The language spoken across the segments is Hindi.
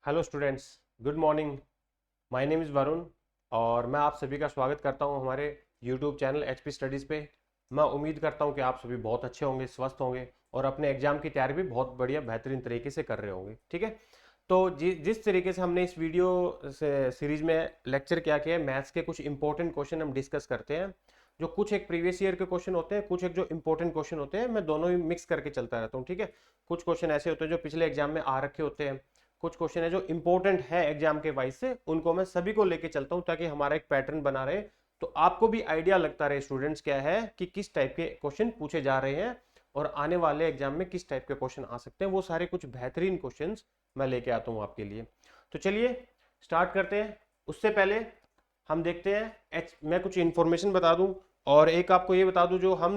Hello students, good morning. My name is Varun और मैं आप सभी का स्वागत करता हूं हमारे यूट्यूब चैनल एचपी स्टडीज़ पे। मैं उम्मीद करता हूं कि आप सभी बहुत अच्छे होंगे, स्वस्थ होंगे और अपने एग्जाम की तैयारी भी बहुत बढ़िया बेहतरीन तरीके से कर रहे होंगे। ठीक है, तो जिस तरीके से हमने इस वीडियो से सीरीज में लेक्चर क्या किया है, मैथ्स के कुछ इंपॉर्टेंट क्वेश्चन हम डिस्कस करते हैं। जो कुछ एक प्रीवियस ईयर के क्वेश्चन होते हैं, कुछ एक जो इंपॉर्टेंट क्वेश्चन होते हैं, मैं दोनों ही मिक्स करके चलता रहता हूँ। ठीक है, कुछ क्वेश्चन ऐसे होते हैं जो पिछले एग्जाम में आ रखे होते हैं, कुछ क्वेश्चन है जो इंपॉर्टेंट है एग्जाम के वाइज से, उनको मैं सभी को लेके चलता हूं ताकि हमारा एक पैटर्न बना रहे, तो आपको भी आइडिया लगता रहे स्टूडेंट्स क्या है कि किस टाइप के क्वेश्चन पूछे जा रहे हैं और आने वाले एग्जाम में किस टाइप के क्वेश्चन आ सकते हैं। वो सारे कुछ बेहतरीन क्वेश्चन मैं लेके आता हूं आपके लिए। तो चलिए स्टार्ट करते हैं। उससे पहले हम देखते हैं, मैं कुछ इन्फॉर्मेशन बता दूं और एक आपको ये बता दूं, जो हम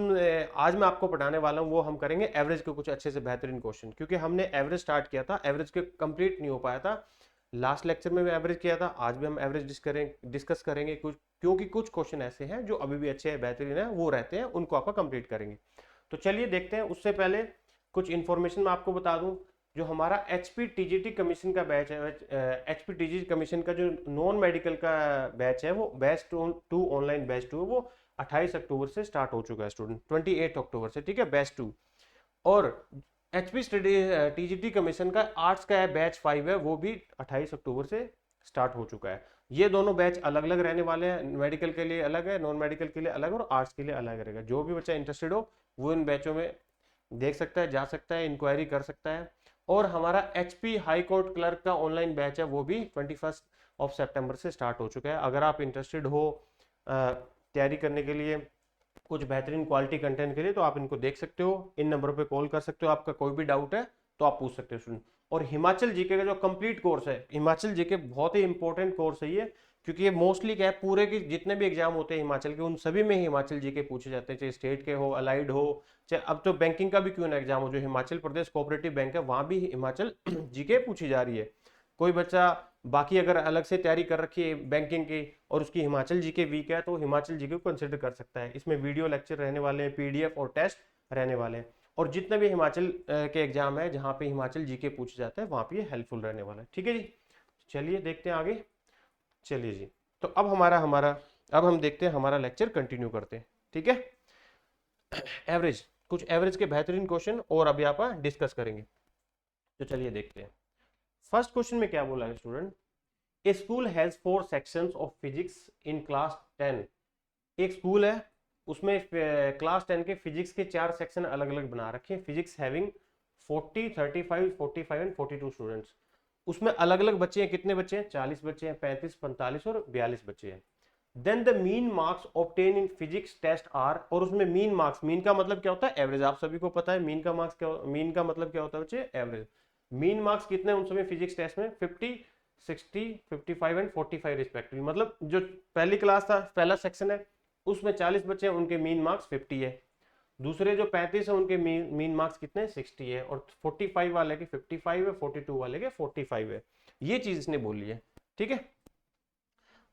आज मैं आपको पढ़ाने वाला हूं वो हम करेंगे एवरेज के कुछ अच्छे से बेहतरीन क्वेश्चन, क्योंकि हमने एवरेज स्टार्ट किया था, एवरेज के कंप्लीट नहीं हो पाया था। लास्ट लेक्चर में भी एवरेज किया था, आज भी हम एवरेज डिस्कस करेंगे कुछ, क्योंकि कुछ क्वेश्चन ऐसे हैं जो अभी भी अच्छे हैं, बेहतरीन है, वो रहते हैं, उनको आपका कंप्लीट करेंगे। तो चलिए देखते हैं। उससे पहले कुछ इन्फॉर्मेशन मैं आपको बता दूं। जो हमारा एचपी टीजीटी कमीशन का बैच है, एचपी टीजीटी कमीशन का जो नॉन मेडिकल का बैच है, वो batch two online batch two है, वो 28 अक्टूबर से स्टार्ट हो चुका है स्टूडेंट, 28 अक्टूबर से। ठीक है, बैच टू। और एचपी स्टडी टीजीटी कमीशन का आर्ट्स का है, बैच 5 है, वो भी 28 अक्टूबर से स्टार्ट हो चुका है। ये दोनों बैच अलग अलग रहने वाले हैं, मेडिकल के लिए अलग है, नॉन मेडिकल के लिए अलग और आर्ट्स के लिए अलग रहेगा। जो भी बच्चा इंटरेस्टेड हो वो इन बैचों में देख सकता है, जा सकता है, इंक्वायरी कर सकता है। और हमारा एचपी हाई कोर्ट क्लर्क का ऑनलाइन बैच है, वो भी 21 सितंबर से स्टार्ट हो चुका है। अगर आप इंटरेस्टेड हो तैयारी करने के लिए, कुछ बेहतरीन क्वालिटी कंटेंट के लिए, तो आप इनको देख सकते हो, इन नंबरों पे कॉल कर सकते हो। आपका कोई भी डाउट है तो आप पूछ सकते हो स्टूडेंट। और हिमाचल जीके का जो कंप्लीट कोर्स है, हिमाचल जीके बहुत ही इंपॉर्टेंट कोर्स है ये, क्योंकि ये मोस्टली क्या है, पूरे के जितने भी एग्जाम होते हैं हिमाचल के, उन सभी में हिमाचल जीके पूछे जाते हैं, चाहे स्टेट के हो, अलाइड हो, चाहे अब तो बैंकिंग का भी क्यों ना एग्जाम हो, जो हिमाचल प्रदेश कोऑपरेटिव बैंक है वहां भी हिमाचल जीके पूछी जा रही है। कोई बच्चा बाकी अगर अलग से तैयारी कर रखी है बैंकिंग की और उसकी हिमाचल जीके वीक है, तो हिमाचल जीके को कंसिडर कर सकता है। इसमें वीडियो लेक्चर रहने वाले हैं, पीडीएफ और टेस्ट रहने वाले हैं, और जितने भी हिमाचल के एग्जाम है जहाँ पे हिमाचल जीके पूछे जाते हैं वहाँ पे ये हेल्पफुल रहने वाला है। ठीक है जी, चलिए देखते हैं आगे। चलिए जी, तो अब हमारा हमारा अब हम देखते हैं, हमारा लेक्चर कंटिन्यू करते हैं। ठीक है, एवरेज, कुछ एवरेज के बेहतरीन क्वेश्चन और अभी आप डिस्कस करेंगे। तो चलिए देखते हैं। फर्स्ट क्वेश्चन में क्या बोला है student, A school has 4 sections of physics in class 10। एक स्कूल है, उसमें क्लास 10 के फिजिक्स के 4 सेक्शन अलग अलग बना रखे हैं। Physics having 40, 35, 45 and 42 students. उसमें अलग अलग बच्चे हैं, कितने बच्चे हैं, 40 बच्चे हैं, 35, 45 और 42 बच्चे हैं। Then the mean marks obtain in physics test are, और उसमें मीन मार्क्स, मीन का मतलब क्या होता है, एवरेज। आप सभी को पता है मीन का मार्क्स क्या, मीन का मतलब क्या होता है बच्चे, एवरेज। मीन मार्क्स कितने हैं उन समय फिजिक्स टेस्ट में, 50, 60, 55 एंड 45 रिस्पेक्टिवली। मतलब जो पहली क्लास था, पहला सेक्शन है, उसमें 40 बच्चे हैं, उनके मीन मार्क्स 50 है। दूसरे जो 35 है उनके मीन मार्क्स कितने, 60 है। और 45 वाले के 55 है, 42 वाले के 45 है। ये चीज इसने बोली है। ठीक है,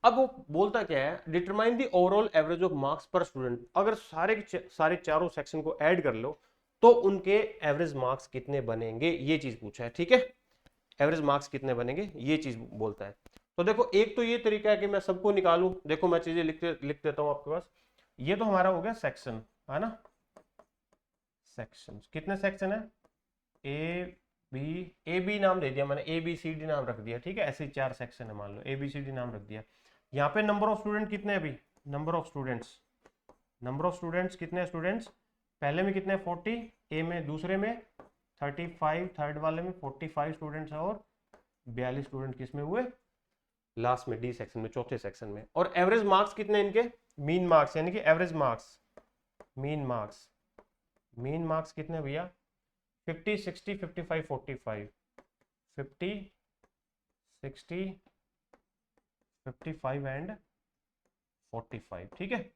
अब वो बोलता क्या है, determine the overall average of marks पर स्टूडेंट। अगर सारे चारों सेक्शन को ऐड कर लो तो उनके एवरेज मार्क्स कितने बनेंगे, ये चीज पूछा है। ठीक है, एवरेज मार्क्स कितने बनेंगे ये चीज बोलता है। तो देखो, एक तो ये तरीका है कि मैं सबको निकालूं। देखो मैं चीजें लिख देता हूं आपके पास। ये तो हमारा हो गया सेक्शन, है ना। सेक्शन कितने सेक्शन है, ए बी, ए बी नाम दे दिया मैंने, ए बी सी डी नाम रख दिया। ठीक है, ऐसे 4 सेक्शन है, मान लो ए बी सी डी नाम रख दिया। यहाँ पे नंबर ऑफ स्टूडेंट कितने हैं अभी, number of students, number of students कितने स्टूडेंट्स, पहले में कितने 40, ए में, दूसरे में 35, थर्ड वाले में 45 स्टूडेंट्स है, और 42 स्टूडेंट किस में हुए, लास्ट में डी सेक्शन में, चौथे सेक्शन में। और एवरेज मार्क्स कितने इनके, मीन मार्क्स, यानी कि average marks, mean marks, mean marks कितने भैया, 50, 60, 55, 45, 50, 60, 55 एंड 45। ठीक है,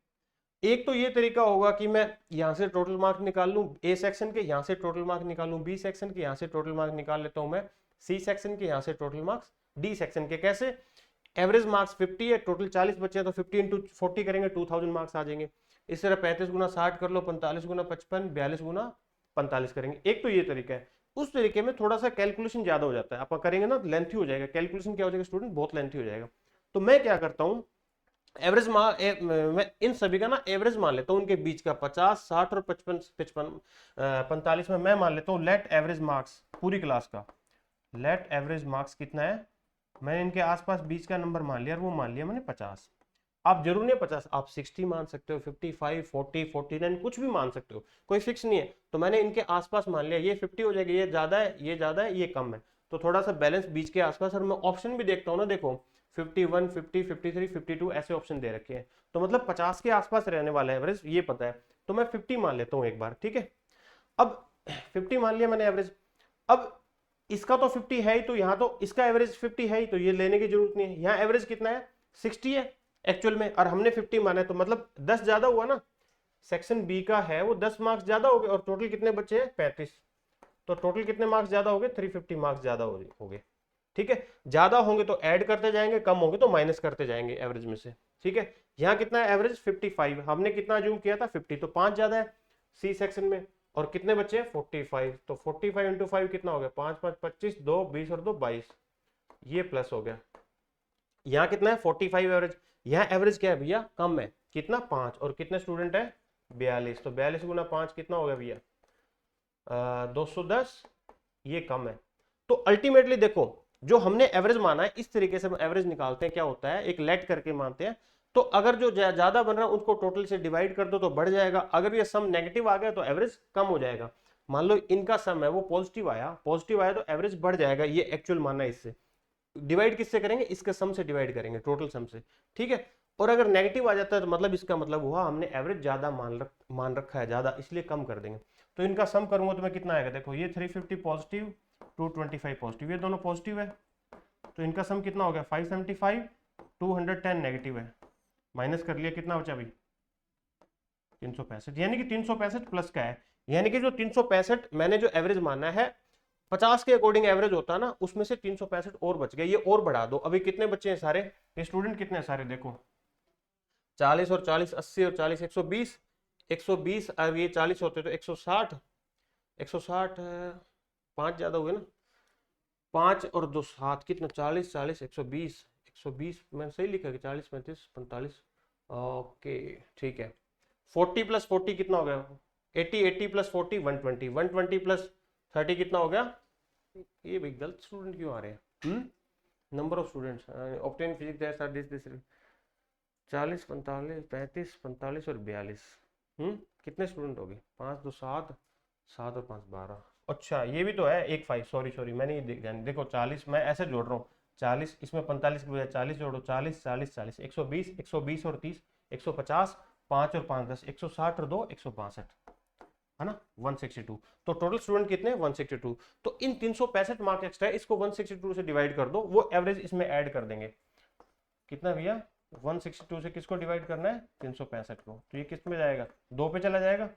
एक तो ये तरीका होगा कि मैं यहां से टोटल मार्क निकाल लूं, ए सेक्शन के यहां से टोटल मार्क निकाल लूं, बी सेक्शन के यहां से टोटल मार्क निकाल लेता हूं मैं, सी सेक्शन के यहां से टोटल मार्क्स, डी सेक्शन के। कैसे, एवरेज मार्क्स 50 है, टोटल 40 बच्चे हैं, तो 50 इंटू 40 करेंगे, 2000 मार्क्स आ जाएंगे। इस तरह 35 गुना 60 कर लो, 45 गुना 55, 42 गुना 45 करेंगे। एक तो ये तरीका है। उस तरीके में थोड़ा सा कैलकुलेशन ज्यादा हो जाता है, आप करेंगे ना लेंथी हो जाएगा कैलकुलेशन, क्या हो जाएगा स्टूडेंट, बहुत लेंथी हो जाएगा। तो मैं क्या करता हूँ, एवरेज मैं इन सभी का ना एवरेज मान लेता हूँ, उनके बीच का 50, 60 और 55, 55, 45 में मैं मान लेता हूँ लेट एवरेज मार्क्स पूरी क्लास का। लेट एवरेज मार्क्स कितना है, मैंने इनके आसपास बीच का नंबर मान लिया, और वो मान लिया मैंने 50। आप जरूर नहीं 50, आप 60 मान सकते हो, 55, 40, 49 कुछ भी मान सकते हो, कोई फिक्स नहीं है। तो मैंने इनके आसपास मान लिया, ये 50 हो जाएगा, ये ज्यादा है, ये ज्यादा है, ये कम है, तो थोड़ा सा बैलेंस बीच के आसपास। और मैं ऑप्शन भी देखता हूँ ना, देखो 51, 50, 53, 52 ऐसे ऑप्शन दे रखे हैं, तो मतलब 50 के आसपास रहने वाला है एवरेज, ये पता है। तो मैं 50 मान लेता हूँ एक बार, ठीक है। अब 50 मान लिया मैंने एवरेज। अब इसका तो 50 है ही, तो यहाँ तो इसका एवरेज 50 है ही, तो ये लेने की जरूरत नहीं है। यहाँ एवरेज कितना है, 60 है एक्चुअल में, और हमने 50 माना है, तो मतलब 10 ज्यादा हुआ ना, सेक्शन बी का है वो 10 मार्क्स ज्यादा हो गए, और टोटल कितने बचे हैं, 35। तो टोटल कितने मार्क्स ज्यादा हो गए, 350 मार्क्स ज्यादा हो गए, ठीक है। ज्यादा होंगे तो ऐड करते जाएंगे, कम होंगे तो माइनस करते जाएंगे एवरेज में से, ठीक है। यहाँ कितना है एवरेज 55, हमने कितना जूम किया था 50, तो 5 ज्यादा है सी सेक्शन में, और कितने बचे 45, तो 45 इंटू 5 कितना हो गया, 5 5 25, 2 20 और 2 22, ये प्लस हो गया। यहाँ कितना है 45 एवरेज, यहाँ एवरेज क्या है भैया, कम है, कितना 5, और कितने स्टूडेंट है 42, तो 42 गुना 5 कितना हो गया भैया 210, ये कम है। तो अल्टीमेटली देखो, जो हमने एवरेज माना है, इस तरीके से हम एवरेज निकालते हैं, क्या होता है एक लेट करके मानते हैं। तो अगर जो ज्यादा बन रहा है उसको टोटल से डिवाइड कर दो तो बढ़ जाएगा, अगर ये सम नेगेटिव आ गया तो एवरेज कम हो जाएगा। मान लो इनका सम है वो पॉजिटिव आया तो एवरेज बढ़ जाएगा, ये एक्चुअल मानना है। इससे डिवाइड किससे करेंगे, इसके सम से डिवाइड करेंगे, टोटल सम से, ठीक है। और अगर नेगेटिव आ जाता है तो मतलब इसका मतलब हुआ हमने एवरेज ज्यादा मान रखा है ज्यादा, इसलिए कम कर देंगे। तो इनका सम करूंगा तो मैं कितना आएगा, देखो ये 350 पॉजिटिव, 225 पॉजिटिव, ये दोनों पॉजिटिव है, तो इनका सम कितना हो गया 575, 210 नेगेटिव है, माइनस कर लिया, कितना बचा भाई 365, यानी कि 365 प्लस का है। यानी कि जो 365 मैंने जो एवरेज माना है 50 के अकॉर्डिंग एवरेज होता है ना, उसमें से 365 और बच गए, ये और बढ़ा दो। अभी कितने बच्चे हैं सारे, ये स्टूडेंट कितने हैं सारे, देखो 40 और 40 80 और 40 120, 120, अब ये 40 होते तो 160, 160 पांच ज्यादा हुए ना, 5 और 2 7 कितना 40 40 120, 120 मैं सही लिखा कि 40 35 45, ओके ठीक है। 40 प्लस 40 कितना हो गया 80, 80 प्लस 40 120, 120 प्लस 30 कितना हो गया, ये भाई गलत स्टूडेंट क्यों आ रहे हैं, number of students obtain physics this 40 45 35 45 और 42, कितने स्टूडेंट हो गए 5 2 7, 7 और 5 12। अच्छा ये भी तो है एक 5, सॉरी सॉरी मैंने ये देखो 40 मैं ऐसे जोड़ रहा हूँ, 40 इसमें 45 की बजाय 40 जोड़ो, 40 40 40 120, 120 और 30 150, 5 और 5 10, 160 और 2 162, है ना 162। तो टोटल स्टूडेंट कितने 162। तो इन 365 मार्क एक्स्ट्रा है, इसको 162 से डिवाइड कर दो, वो एवरेज इसमें ऐड कर देंगे। कितना भैया 162 से किसको डिवाइड करना है 365 को, तो ये किस में जाएगा 2 पे चला जाएगा,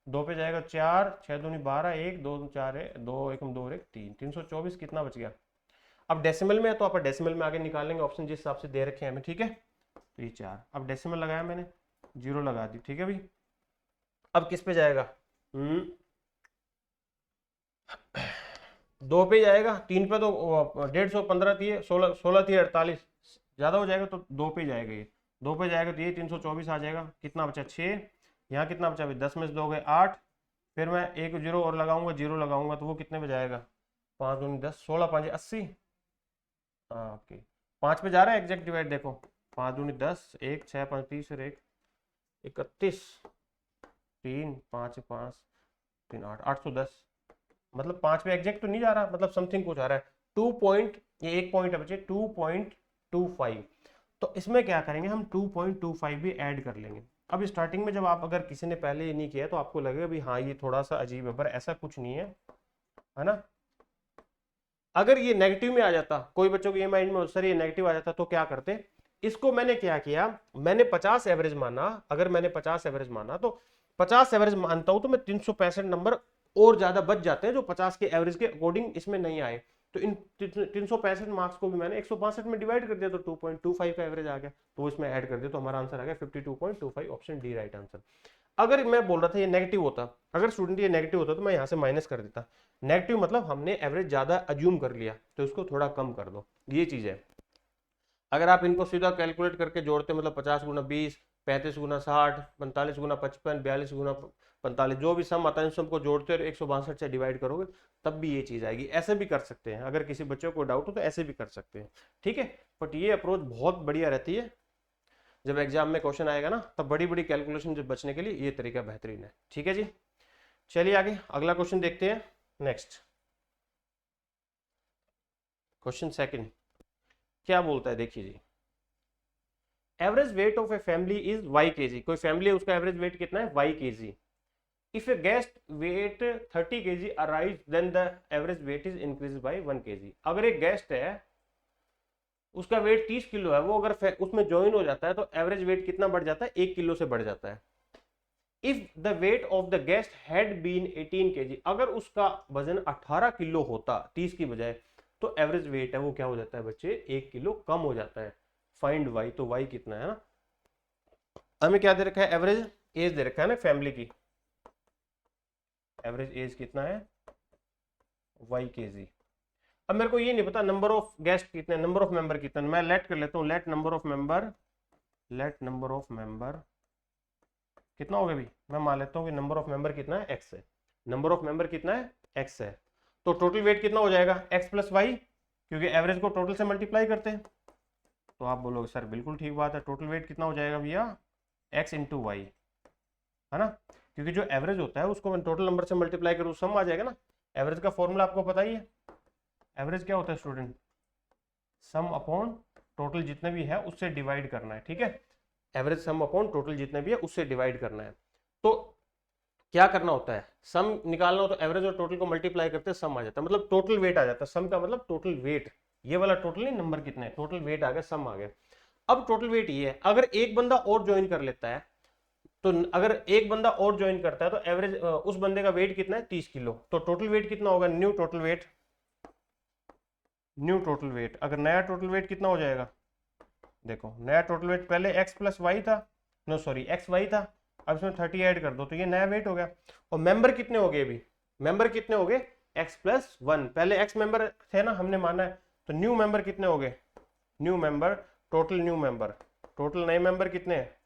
2 पे जाएगा 4 6 दूनी 12, 1 2 4 है 2 1 2 1 3, 324 कितना बच गया। अब डेसिमल में है तो आप डेसिमल में आगे निकाल लेंगे, ऑप्शन जिस हिसाब से दे रखे हैं हमें, ठीक है। तो ये 4, अब डेसिमल लगाया मैंने, 0 लगा दी, ठीक है भाई। अब किस पे जाएगा 2 पे जाएगा, 3 पे तो 150 थी, 16 16 थी 48, ज्यादा हो जाएगा तो 2 पे जाएगा, ये 2 पे जाएगा तो ये 324 आ जाएगा, कितना बचा 6, यहाँ कितना बचा भाई 10 में से 2 गए 8, फिर मैं एक 0 और लगाऊंगा, 0 लगाऊंगा तो वो कितने पे जाएगा 5 दूनी 10, 16 5 80, हाँ ओके 5 पे जा रहा है एग्जैक्ट डिवाइड, देखो 5 दूनी 10, 1 6 5 30 और 1 31, 3 5 5 3 8 810, मतलब 5 पे एग्जैक्ट तो नहीं जा रहा, मतलब समथिंग कुछ आ रहा है 2 पॉइंट, ये एक पॉइंट है बच्चे 2.25। तो इसमें क्या करेंगे हम 2.25 भी ऐड कर लेंगे। अब स्टार्टिंग में जब आप अगर किसी ने पहले ये नहीं किया तो आपको लगेगा भी हाँ ये थोड़ा सा अजीब है, पर ऐसा कुछ नहीं है ना। अगर ये नेगेटिव में आ जाता, कोई बच्चों को ये माइंड में सर ये नेगेटिव आ जाता तो क्या करते, इसको मैंने क्या किया, मैंने 50 एवरेज माना, अगर मैंने 50 एवरेज माना तो 50 एवरेज मानता हूं तो मैं 365 नंबर और ज्यादा बच जाते हैं जो 50 के एवरेज के अकॉर्डिंग इसमें नहीं आए। तो इन 365 मार्क्स को भी मैंने 162 में डिवाइड कर दिया तो 2.25 का एवरेज आ गया, तो इसमें ऐड कर दिया तो हमारा आंसर आ गया 52.25, ऑप्शन डी राइट आंसर। अगर मैं बोल रहा था ये नेगेटिव होता, अगर स्टूडेंट ये नेगेटिव होता तो मैं यहाँ से माइनस कर देता। नेगेटिव मतलब हमने एवरेज ज्यादा अज्यूम कर लिया, तो इसको थोड़ा कम कर दो, ये चीज है। अगर आप इनको सीधा कैलकुलेट करके जोड़ते, मतलब 50 गुना 20, 35 गुना 60, 45 गुना 55, 42 गुना 45, जो भी सम आता है सबको जोड़ते और 162 से डिवाइड करोगे तब भी ये चीज आएगी। ऐसे भी कर सकते हैं, अगर किसी बच्चे को डाउट हो तो ऐसे भी कर सकते हैं, ठीक है। बट ये अप्रोच बहुत बढ़िया रहती है, जब एग्जाम में क्वेश्चन आएगा ना तब बड़ी बड़ी कैलकुलेशन से बचने के लिए ये तरीका बेहतरीन है, ठीक है जी। चलिए आगे अगला क्वेश्चन देखते हैं। नेक्स्ट क्वेश्चन सेकंड क्या बोलता है, देखिए जी। Average weight of a family is Y KG, कोई फैमिली है उसका एवरेज वेट कितना है, Y KG. If a guest weight 30 KG arise then the average weight is increase by 1 KG. अगर एक गेस्ट है उसका वेट 30 किलो है, वो अगर उसमें ज्वाइन हो जाता है तो एवरेज वेट कितना बढ़ जाता है, 1 किलो से बढ़ जाता है। If the weight of the guest had been 18 kg, अगर उसका वजन 18 किलो होता 30 की बजाय, तो एवरेज वेट है वो क्या हो जाता है बच्चे, 1 किलो कम हो जाता है। फाइंड वाई, तो वाई कितना है ना, हमें क्या दे रखा है, एवरेज एज दे रखा है ना फैमिली की, एवरेज एज कितना है वाई केजी। अब मेरे को ये नहीं पता नंबर ऑफ गेस्ट कितने, नंबर ऑफ मेंबर कितने, मैं लेट कर लेता हूँ, let number of member, let number of member कितना होगा भाई, मैं मान लेता हूँ कि नंबर ऑफ मेंबर कितना है, एक्स है। नंबर ऑफ मेंबर कितना है, एक्स है। तो टोटल वेट कितना हो जाएगा, एक्स प्लस वाई, क्योंकि एवरेज को टोटल से मल्टीप्लाई करते हैं। तो आप बोलोगे सर बिल्कुल ठीक बात है, टोटल वेट कितना हो जाएगा भैया, एक्स इंटू वाई, है ना, क्योंकि जो एवरेज होता है उसको मैं टोटल नंबर से मल्टीप्लाई करूँ सम आ जाएगा ना। एवरेज का फॉर्मूला आपको पता ही है, एवरेज क्या होता है स्टूडेंट, सम अपॉन टोटल जितने भी है उससे डिवाइड करना है, ठीक है। एवरेज सम अपॉन टोटल जितने भी है उससे डिवाइड करना है। तो क्या करना होता है, सम निकालना हो तो एवरेज और टोटल को मल्टीप्लाई करते सम आ जाता है, मतलब टोटल वेट आ जाता है। सम का मतलब टोटल वेट, ये वाला टोटल नहीं, नंबर कितने, टोटल वेट आ गया, सम आ गया। अब टोटल वेट ये है, अगर एक बंदा और ज्वाइन कर लेता है, तो अगर एक बंदा और ज्वाइन करता है तो एवरेज उस बंदे का वेट कितना है, 30 किलो। तो टोटल वेट कितना होगा, new total weight, new total weight. अगर नया टोटल वेट कितना हो जाएगा, देखो नया टोटल वेट पहले एक्स प्लस वाई था, नो सॉरी एक्स वाई था, अब इसमें 30 ऐड कर दो तो ये नया वेट हो गया। और मेंबर कितने हो गए, अभी मेंबर कितने हो गए, एक्स प्लस वन, पहले एक्स मेंबर थे ना हमने माना है, तो न्यू मेंबर कितने हो गए, new member, total new member, total नए मेंबर कितने हैं,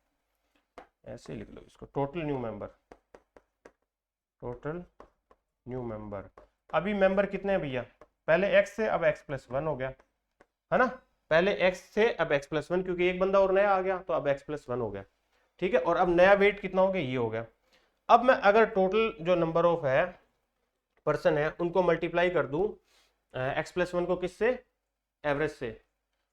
ऐसे लिख लो इसको, total new member, total new member. अभी मेंबर कितने हैं भैया, पहले एक्स से अब एक्स प्लस वन हो गया, है ना, पहले एक्स से अब एक्स प्लस वन, क्योंकि एक बंदा और नया आ गया तो अब एक्स प्लस वन हो गया, ठीक है। और अब नया वेट कितना हो गया, ये हो गया। अब मैं अगर टोटल जो नंबर ऑफ है पर्सन है उनको मल्टीप्लाई कर दूं एक्स प्लस वन को किससे, एवरेज से,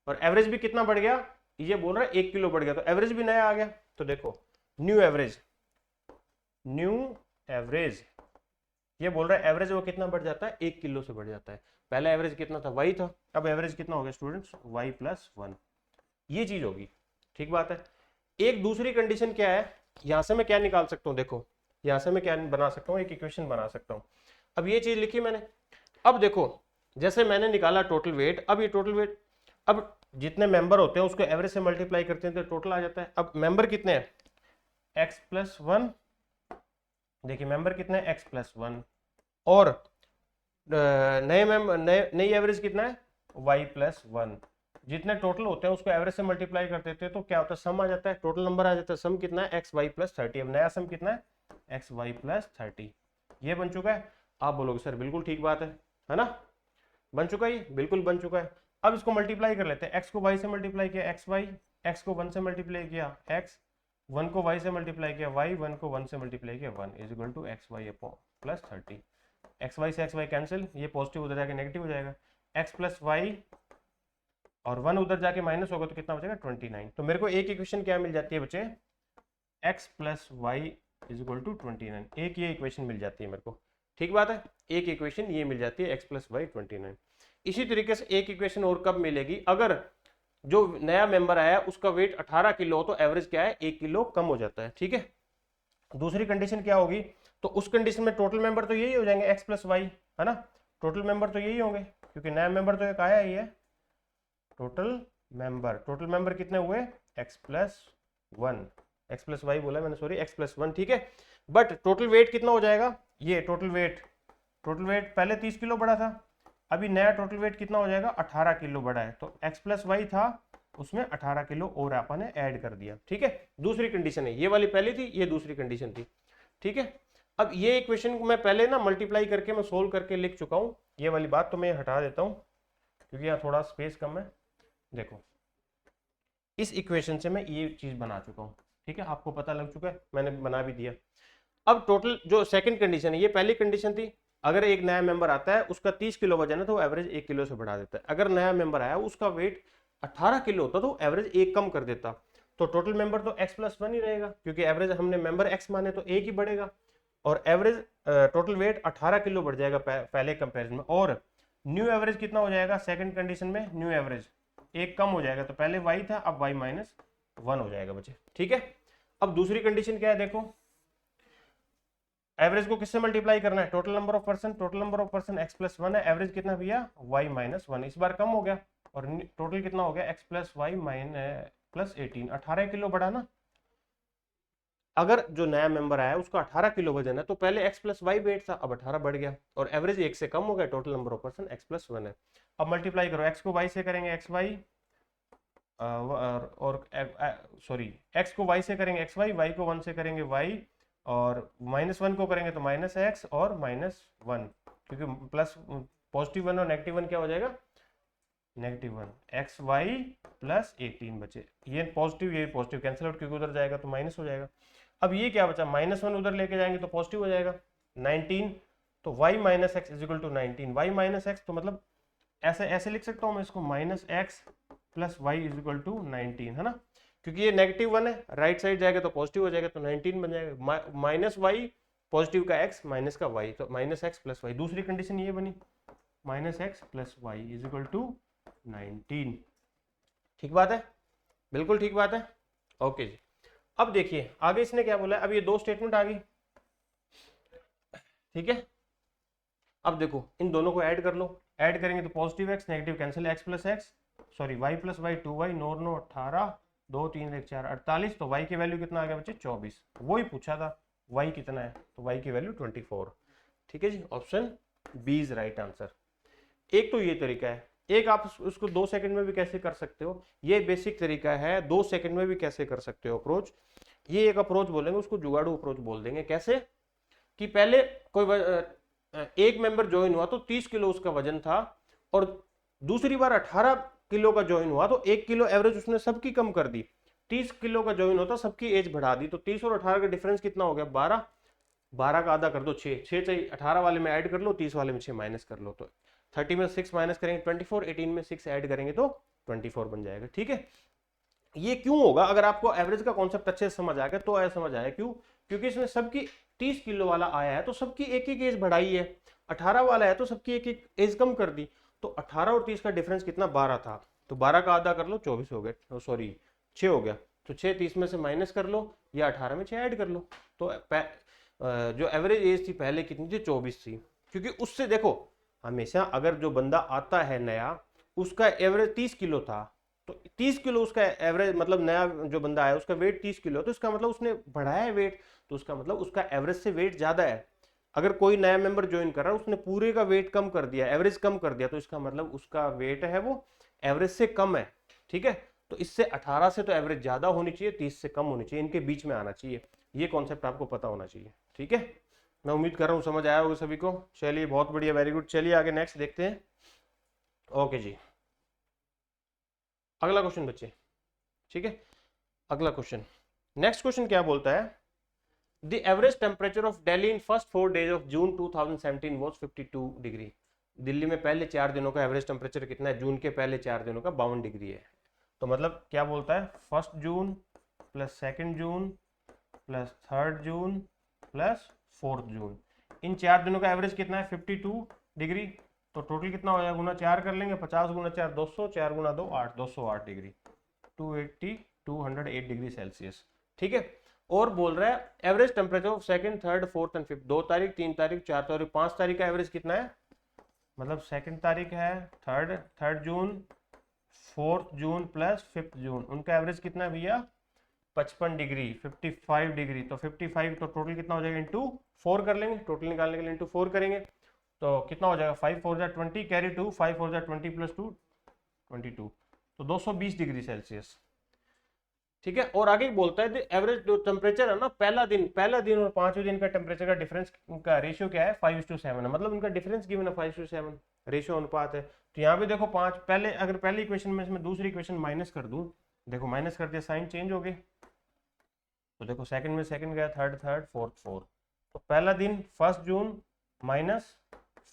और एवरेज भी कितना बढ़ गया, ये बोल रहा है 1 किलो बढ़ गया, तो एवरेज भी नया आ गया। तो देखो न्यू एवरेज, न्यू एवरेज, ये बोल रहा है एवरेज वो कितना बढ़ जाता है, 1 किलो से बढ़ जाता है। पहला एवरेज कितना था, वाई था, अब एवरेज कितना हो गया स्टूडेंट्स, वाई प्लस वन, ये चीज होगी, ठीक बात है। एक दूसरी कंडीशन क्या है, यहां से मैं क्या निकाल सकता हूं, देखो यहां से मैं क्या बना सकता हूं, एक इक्वेशन बना सकता हूं। अब ये चीज लिखी मैंने, अब देखो जैसे मैंने निकाला टोटल वेट, अब ये टोटल वेट, अब जितने मेंबर होते हैं उसको एवरेज से मल्टीप्लाई करते हैं तो टोटल आ जाता है। अब मेंबर कितने हैं, एक्स प्लस वन, देखिए मेंबर कितने हैं, एक्स प्लस वन, और नए मेंबर, नई एवरेज कितना है, वाई प्लस वन। जितने टोटल होते हैं उसको एवरेज से मल्टीप्लाई कर देते हैं तो क्या होता है, सम आ जाता है, टोटल नंबर आ जाता है। सम कितना है, एक्स वाई प्लस 30, अब नया सम कितना है, एक्स वाई प्लस 30, ये बन चुका है। आप बोलोगे सर बिल्कुल ठीक बात है ना, बन चुका है, बिल्कुल बन चुका है। अब इसको मल्टीप्लाई कर लेते हैं, एक्स को वाई से मल्टीप्लाई किया एक्स वाई, एक्स को वन से मल्टीप्लाई किया एक्स, वन को वाई से मल्टीप्लाई किया वाई, वन को वन से मल्टीप्लाई किया one, is equal to X Y upon plus 30। X Y से एक्स वाई कैंसिल, ये पॉजिटिव उधर जाके नेगेटिव हो जाएगा, एक्स प्लस वाई और वन उधर जाके माइनस होगा तो कितना बचेगा, 29। तो मेरे को एक इक्वेशन क्या मिल जाती है बच्चे, X plus Y is equal to 29, एक ये इक्वेशन मिल जाती है मेरे को, ठीक बात है, एक इक्वेशन ये मिल जाती है एक्स प्लस वाई 29। इसी तरीके से एक इक्वेशन और कब मिलेगी, अगर जो नया मेंबर आया उसका वेट 18 किलो हो तो एवरेज क्या है, 1 किलो कम हो जाता है, ठीक है। दूसरी कंडीशन क्या होगी, तो उस कंडीशन में टोटल मेंबर तो यही हो जाएंगे एक्स प्लस वाई, है ना, टोटल मेंबर तो यही होंगे क्योंकि नया मेंबर तो एक आया ही है। टोटल मेंबर कितने हुए, X plus one, X plus Y बोला मैंने, सॉरी, एक्स प्लस वन, ठीक है। बट टोटल वेट कितना हो जाएगा, ये टोटल वेट पहले 30 किलो बड़ा था, अभी नया टोटल वेट कितना हो जाएगा, 18 किलो बड़ा है। तो एक्स प्लस वाई था, उसमें 18 किलो और अपन ने ऐड कर दिया, ठीक है। दूसरी कंडीशन है, ये वाली पहली थी, ये दूसरी कंडीशन थी, ठीक है। अब ये इक्वेशन मैं पहले ना मल्टीप्लाई करके मैं सोल्व करके लिख चुका हूं, ये वाली बात तो मैं हटा देता हूं क्योंकि यहाँ थोड़ा स्पेस कम है। देखो इस इक्वेशन से मैं ये चीज बना चुका हूँ, ठीक है, आपको पता लग चुका है, मैंने बना भी दिया। अब टोटल जो सेकंड कंडीशन है, ये पहली कंडीशन थी, अगर एक नया मेंबर आता है उसका 30 किलो वजन है तो एवरेज 1 किलो से बढ़ा देता है। अगर नया मेंबर आया उसका वेट 18 किलो होता तो एवरेज 1 कम कर देता। तो टोटल मेंबर तो x प्लस वन ही रहेगा क्योंकि एवरेज हमने मेंबर x माने तो 1 ही बढ़ेगा, और एवरेज टोटल वेट 18 किलो बढ़ जाएगा पहले कंपेरिजन में। और न्यू एवरेज कितना हो जाएगा सेकंड कंडीशन में, न्यू एवरेज 1 कम हो जाएगा, तो पहले y था अब y माइनस वन हो जाएगा बच्चे, ठीक है। अब दूसरी कंडीशन क्या है, देखो एवरेज को किससे मल्टीप्लाई करना है, total number of person x plus one है, एवरेज कितना भैया y माइनस वन, इस बार कम हो गया, और टोटल कितना हो गया x plus Y plus 18, 18 kilo बढ़ा ना। अगर जो नया मेंबर आया उसका 18 किलो वजन है तो पहले x प्लस वाई वेट था, अब 18 बढ़ गया, और एवरेज 1 से कम हो गया, total number of person x plus one है। अब मल्टीप्लाई करो, x को y से करेंगे एक्स वाई, और सॉरी x को y से करेंगे एक्स वाई, y को 1 से करेंगे y, और माइनस वन को करेंगे तो माइनस एक्स और माइनस वन, क्योंकि प्लस पॉजिटिव वन और नेगेटिव वन क्या हो जाएगा, negative one, X Y plus 18 बचे, ये पॉजिटिव कैंसिल आउट क्योंकि उधर जाएगा तो माइनस हो जाएगा। अब ये क्या बचा, माइनस वन उधर लेके जाएंगे तो पॉजिटिव हो जाएगा 19, तो y minus X is equal to 19, y minus X तो मतलब ऐसे ऐसे लिख सकता हूँ मैं इसको, minus X plus Y is equal to 19, है ना, क्योंकि ये नेगेटिव वन है, राइट साइड जाएगा तो पॉजिटिव हो जाएगा, तो 19 बन जाएगा, माइनस वाई पॉजिटिव का x माइनस का y, तो माइनस एक्स प्लस वाई, दूसरी कंडीशन ये बनी, minus X plus Y is equal to 19, ठीक बात है, बिल्कुल ठीक बात है, ओके जी। अब देखिए आगे इसने क्या बोला है, अब ये दो स्टेटमेंट आ गई, ठीक है। अब देखो इन दोनों को ऐड कर लो, ऐड करेंगे तो positive X negative cancel, X plus X sorry Y plus Y 2y, नौ 18, 2 3 1 4 48, तो y की वैल्यू कितना आ गया बच्चे 24, वही पूछा था y कितना है, तो y की वैल्यू 24, ठीक है जी, option B is right answer. एक तो ये तरीका है, एक आप उसको 2 सेकंड में भी कैसे कर सकते हो, ये बेसिक तरीका है, 2 सेकंड में भी कैसे कर सकते हो अप्रोच, ये एक अप्रोच बोलेंगे, उसको जुगाड़ू अप्रोच बोल देंगे। कैसे कि पहले कोई एक मेंबर ज्वाइन हुआ तो 30 किलो उसका वजन था, और दूसरी बार 18 किलो का ज्वाइन हुआ तो 1 किलो एवरेज उसने सबकी कम कर दी, 30 किलो का ज्वाइन होता सबकी एज बढ़ा दी, तो 30 और 18 का डिफरेंस कितना हो गया 12, 12 का आधा कर दो 6, 6 चाहिए 18 वाले में ऐड कर लो, 30 वाले में 6 माइनस कर लो, तो 30 में 6 माइनस करेंगे 24, 18 में 6 ऐड करेंगे तो 24 बन जाएगा, ठीक है। ये क्यों होगा, अगर आपको एवरेज का कॉन्सेप्ट अच्छे से समझ आ गया तो ऐसा समझ आया क्यों, क्योंकि इसमें सबकी 30 किलो वाला आया है तो सबकी एक एक एज बढ़ाई है, 18 वाला है तो सबकी एक एक एज कम कर दी, तो 18 और 30 का डिफरेंस कितना 12 था, तो 12 का आधा कर लो 24 हो गया, सॉरी 6 हो गया, तो 6 30 में से माइनस कर लो या 18 में 6 ऐड कर लो, तो जो एवरेज एज थी पहले कितनी थी 24 थी, क्योंकि उससे देखो हमेशा अगर जो बंदा आता है नया उसका एवरेज 30 किलो था, तो 30 किलो उसका एवरेज, मतलब नया जो बंदा आया उसका वेट 30 किलो, तो इसका मतलब उसने बढ़ाया है वेट, तो उसका मतलब उसका एवरेज से वेट ज्यादा है। अगर कोई नया मेंबर ज्वाइन कर रहा है उसने पूरे का वेट कम कर दिया, एवरेज कम कर दिया, तो इसका मतलब उसका वेट है वो एवरेज से कम है, ठीक है। तो इससे 18 से तो एवरेज ज्यादा होनी चाहिए, 30 से कम होनी चाहिए, इनके बीच में आना चाहिए, ये कॉन्सेप्ट आपको पता होना चाहिए, ठीक है। मैं उम्मीद कर रहा हूँ समझ आया होगा सभी को, चलिए बहुत बढ़िया, वेरी गुड, चलिए आगे नेक्स्ट देखते हैं। ओके जी, अगला क्वेश्चन बच्चे, ठीक है, अगला क्वेश्चन, नेक्स्ट क्वेश्चन क्या बोलता है, the average temperature of Delhi in first 4 days of June 2017 was 52 degree. Delhi में पहले 4 दिनों का एवरेज टेम्परेचर कितना है, जून के पहले 4 दिनों का 52 डिग्री है। तो मतलब क्या बोलता है, first June plus second June plus third June plus fourth June, इन 4 दिनों का एवरेज कितना है 52 डिग्री, तो टोटल कितना हो जाएगा, गुना 4 कर लेंगे, 50 गुना 4 200, 4 गुना 2 8, 208 डिग्री, 208 डिग्री सेल्सियस, ठीक है। और बोल रहा है average temperature of second third fourth and fifth, 2 तारीख 3 तारीख 4 तारीख 5 तारीख का एवरेज कितना है, मतलब सेकंड तारीख है third June, fourth June plus fifth June, उनका एवरेज कितना है भैया 55 डिग्री, 55 डिग्री, तो 55 तो टोटल कितना हो जाएगा इंटू 4 कर लेंगे, टोटल निकालने के लिए इंटू 4 करेंगे तो कितना हो जाएगा 5 4 जा 20 कैरी 2, 5 4 जा 20 प्लस 2 22, तो 220 डिग्री सेल्सियस। ठीक है, और आगे बोलता है एवरेज जो टेम्परेचर है ना पहला दिन और पांचवें दिन का टेम्परेचर का डिफरेंस का रेशियो क्या है 5:7 है, मतलब उनका डिफरेंस गिवन है 5:7 रेशियो अनुपात है। तो यहाँ पे देखो पांच पहले अगर पहली इक्वेशन में इसमें दूसरी इक्वेशन माइनस कर दूं, देखो माइनस कर दिया साइन चेंज हो गए, तो देखो सेकंड में सेकंड गया, थर्ड फोर्थ फोर्थ, तो पहला दिन 1 जून माइनस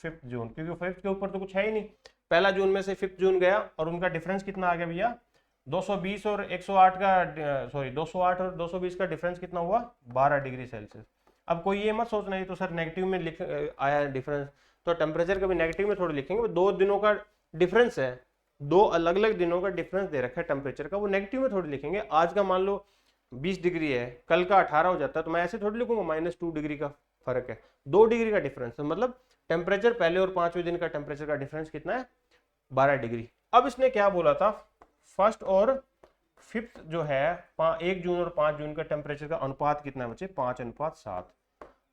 5 जून, क्योंकि 5 के ऊपर तो कुछ है ही नहीं, पहला जून में से 5 जून गया और उनका डिफरेंस कितना आ गया भैया 220 और 108 का सॉरी 208 और 220 का डिफरेंस कितना हुआ 12 डिग्री सेल्सियस। अब कोई ये मत सोचना है तो सर नेगेटिव में लिख आया डिफरेंस, तो टेम्परेचर कभी नेगेटिव में थोड़ी लिखेंगे, 2 दिनों का डिफरेंस है, 2 अलग अलग दिनों का डिफरेंस दे रखा है टेम्परेचर का, वो नेगेटिव में थोड़ी लिखेंगे। आज का मान लो 20 डिग्री है, कल का 18 हो जाता है, तो मैं ऐसे थोड़ी लिखूंगा -2 डिग्री का फर्क है, 2 डिग्री का डिफरेंस है, मतलब टेम्परेचर पहले और पांचवें दिन का टेम्परेचर का डिफरेंस कितना है 12 डिग्री। अब इसने क्या बोला था फर्स्ट और फिफ्थ जो है 1 जून और 5 जून का टेम्परेचर का अनुपात कितना है बच्चे 5:7,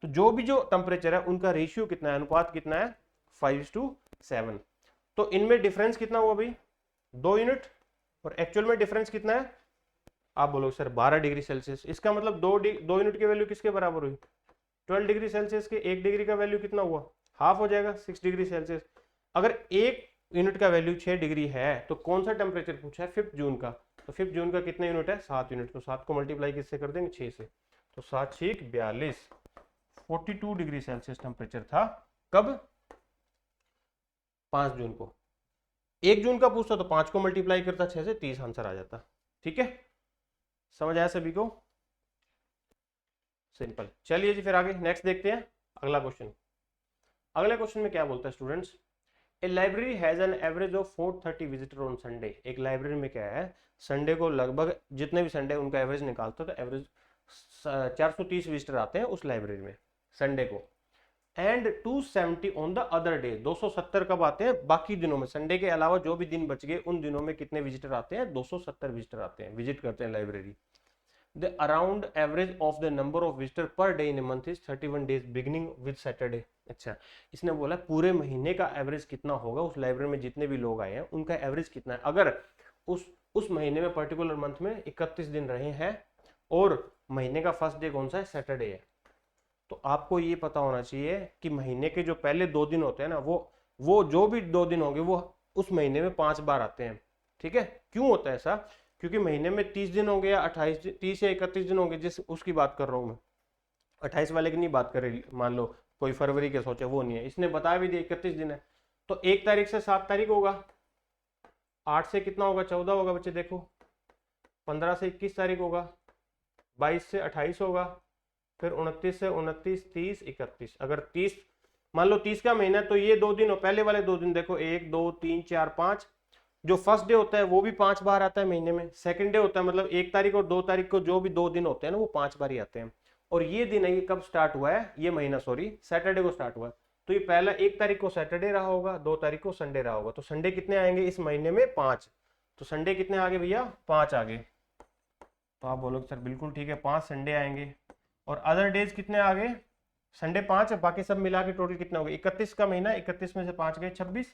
तो जो भी जो टेम्परेचर है उनका रेशियो कितना है, अनुपात कितना है 5:7, तो इनमें डिफरेंस कितना हुआ भाई 2 यूनिट, और एक्चुअल में डिफरेंस कितना है आप बोलो सर 12 डिग्री सेल्सियस, इसका मतलब 2 यूनिट की वैल्यू किसके बराबर हुई 12 डिग्री सेल्सियस के, 1 डिग्री का वैल्यू कितना हुआ हाफ हो जाएगा 6 डिग्री सेल्सियस। अगर 1 यूनिट का वैल्यू 6 डिग्री है तो कौन सा टेम्परेचर पूछा है 5 जून का, तो 5 जून का कितने यूनिट है 7 यूनिट, तो 7 को मल्टीप्लाई किससे कर देंगे 6 से, तो 7 6 42 42 डिग्री सेल्सियस टेम्परेचर था कब 5 जून को। 1 जून का पूछता तो 5 को मल्टीप्लाई करता 6 से 30 आंसर आ जाता। ठीक है, समझ आया सभी को, सिंपल। चलिए जी फिर आगे नेक्स्ट देखते हैं अगला क्वेश्चन। अगले क्वेश्चन में क्या बोलता है students, A library has an average of 430 visitor on Sunday, एक लाइब्रेरी में क्या है संडे को लगभग जितने भी संडे उनका एवरेज निकालता है तो एवरेज 430 विजिटर आते हैं उस लाइब्रेरी में संडे को, and 270 on the other day, 270 कब आते हैं बाकी दिनों में, संडे के अलावा जो भी दिन बच गए उन दिनों में कितने विजिटर आते हैं 270 विजिटर आते हैं, विजिट करते हैं library. The around average of the number of visitor per day in a month is 31 days beginning with Saturday। अच्छा, इसने बोला पूरे महीने का एवरेज कितना होगा उस लाइब्रेरी में जितने भी लोग आए हैं उनका एवरेज कितना है, अगर उस महीने में पर्टिकुलर मंथ में 31 दिन रहे हैं और महीने का फर्स्ट डे कौन सा है सैटरडे है, तो आपको ये पता होना चाहिए कि महीने के जो पहले 2 दिन होते हैं ना वो जो भी 2 दिन होंगे वो उस महीने में 5 बार आते हैं। ठीक है, क्यों होता है ऐसा, क्योंकि महीने में 30 दिन होंगे या 30 या 31 दिन होंगे, जिस उसकी बात कर रहा हूं मैं, 28 वाले की नहीं बात कर रही, मान लो कोई फरवरी के सोचे वो नहीं है, इसने बता भी दिया 31 दिन है, तो 1 तारीख से 7 तारीख होगा, 8 से कितना होगा 14 होगा बच्चे देखो, 15 से 21 तारीख होगा, 22 से 28 होगा, फिर 29 से 29 30 31, अगर 30 मान लो 30 का महीना है तो ये 2 दिन हो, पहले वाले 2 दिन देखो 1 2 3 4 5, जो फर्स्ट डे होता है वो भी 5 बार आता है महीने में, सेकंड डे होता है मतलब 1 तारीख और 2 तारीख को जो भी 2 दिन होते हैं ना वो 5 बार ही आते हैं, और ये दिन है ये कब स्टार्ट हुआ है, ये महीना सॉरी सैटरडे को स्टार्ट हुआ है, तो ये पहला 1 तारीख को सैटरडे रहा होगा, 2 तारीख को संडे रहा होगा, तो संडे कितने आएंगे इस महीने में 5, तो संडे कितने आगे भैया 5 आगे, तो आप बोलोगे सर बिल्कुल ठीक है 5 संडे आएंगे, और अदर डेज कितने आगे संडे 5 है, बाकी सब मिला के टोटल कितना हो गया 31 का महीना, 31 में से 5 गए 26,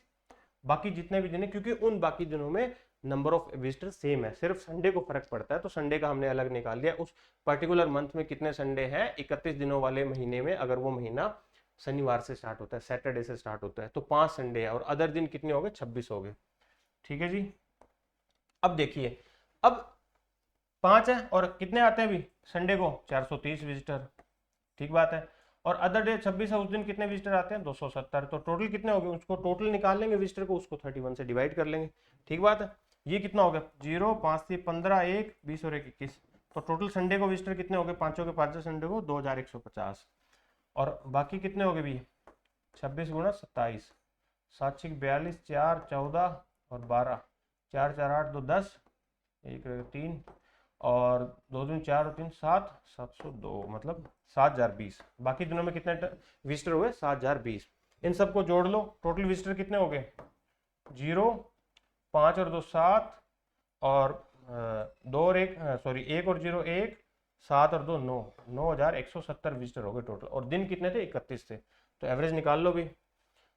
बाकी जितने भी दिन है, क्योंकि उन बाकी दिनों में नंबर ऑफ विजिटर सेम है, सिर्फ संडे को फर्क पड़ता है, तो संडे का हमने अलग निकाल दिया, उस पर्टिकुलर मंथ में कितने संडे हैं 31 दिनों वाले महीने में, अगर वो महीना शनिवार से स्टार्ट होता है सैटरडे से स्टार्ट होता है तो 5 संडे है, और अदर दिन कितने हो गए 26 हो गए। ठीक है जी, अब देखिए अब 5 है और कितने आते हैं अभी संडे को 430 विजिटर, ठीक बात है, और अदर डे 26 है उस दिन कितने विजिटर आते हैं 270, तो टोटल कितने हो गए, उसको टोटल निकाल लेंगे विजिटर को, उसको 31 से डिवाइड कर लेंगे, ठीक बात है, ये कितना हो गया 0 5 से 15 1 20 और 21, तो टोटल संडे को विजिटर कितने हो गए, 5 के 5 संडे को 2150, और बाकी कितने हो गए भी 26 गुणा 27, 7 6 42 4 14 और 12, 4 4 8 2 10 1 3 और 2 3 4 और 3 7 702, मतलब 7020, बाकी दिनों में कितने विजिटर हुए 7020, इन सबको जोड़ लो, टोटल विजिटर कितने हो गए 0 5 और 2 7 और दो और एक, सॉरी, एक और जीरो एक, 7 और 2 9, 9,170 विजिटर हो गए टोटल। और दिन कितने थे? 31 थे। तो एवरेज निकाल लो भी।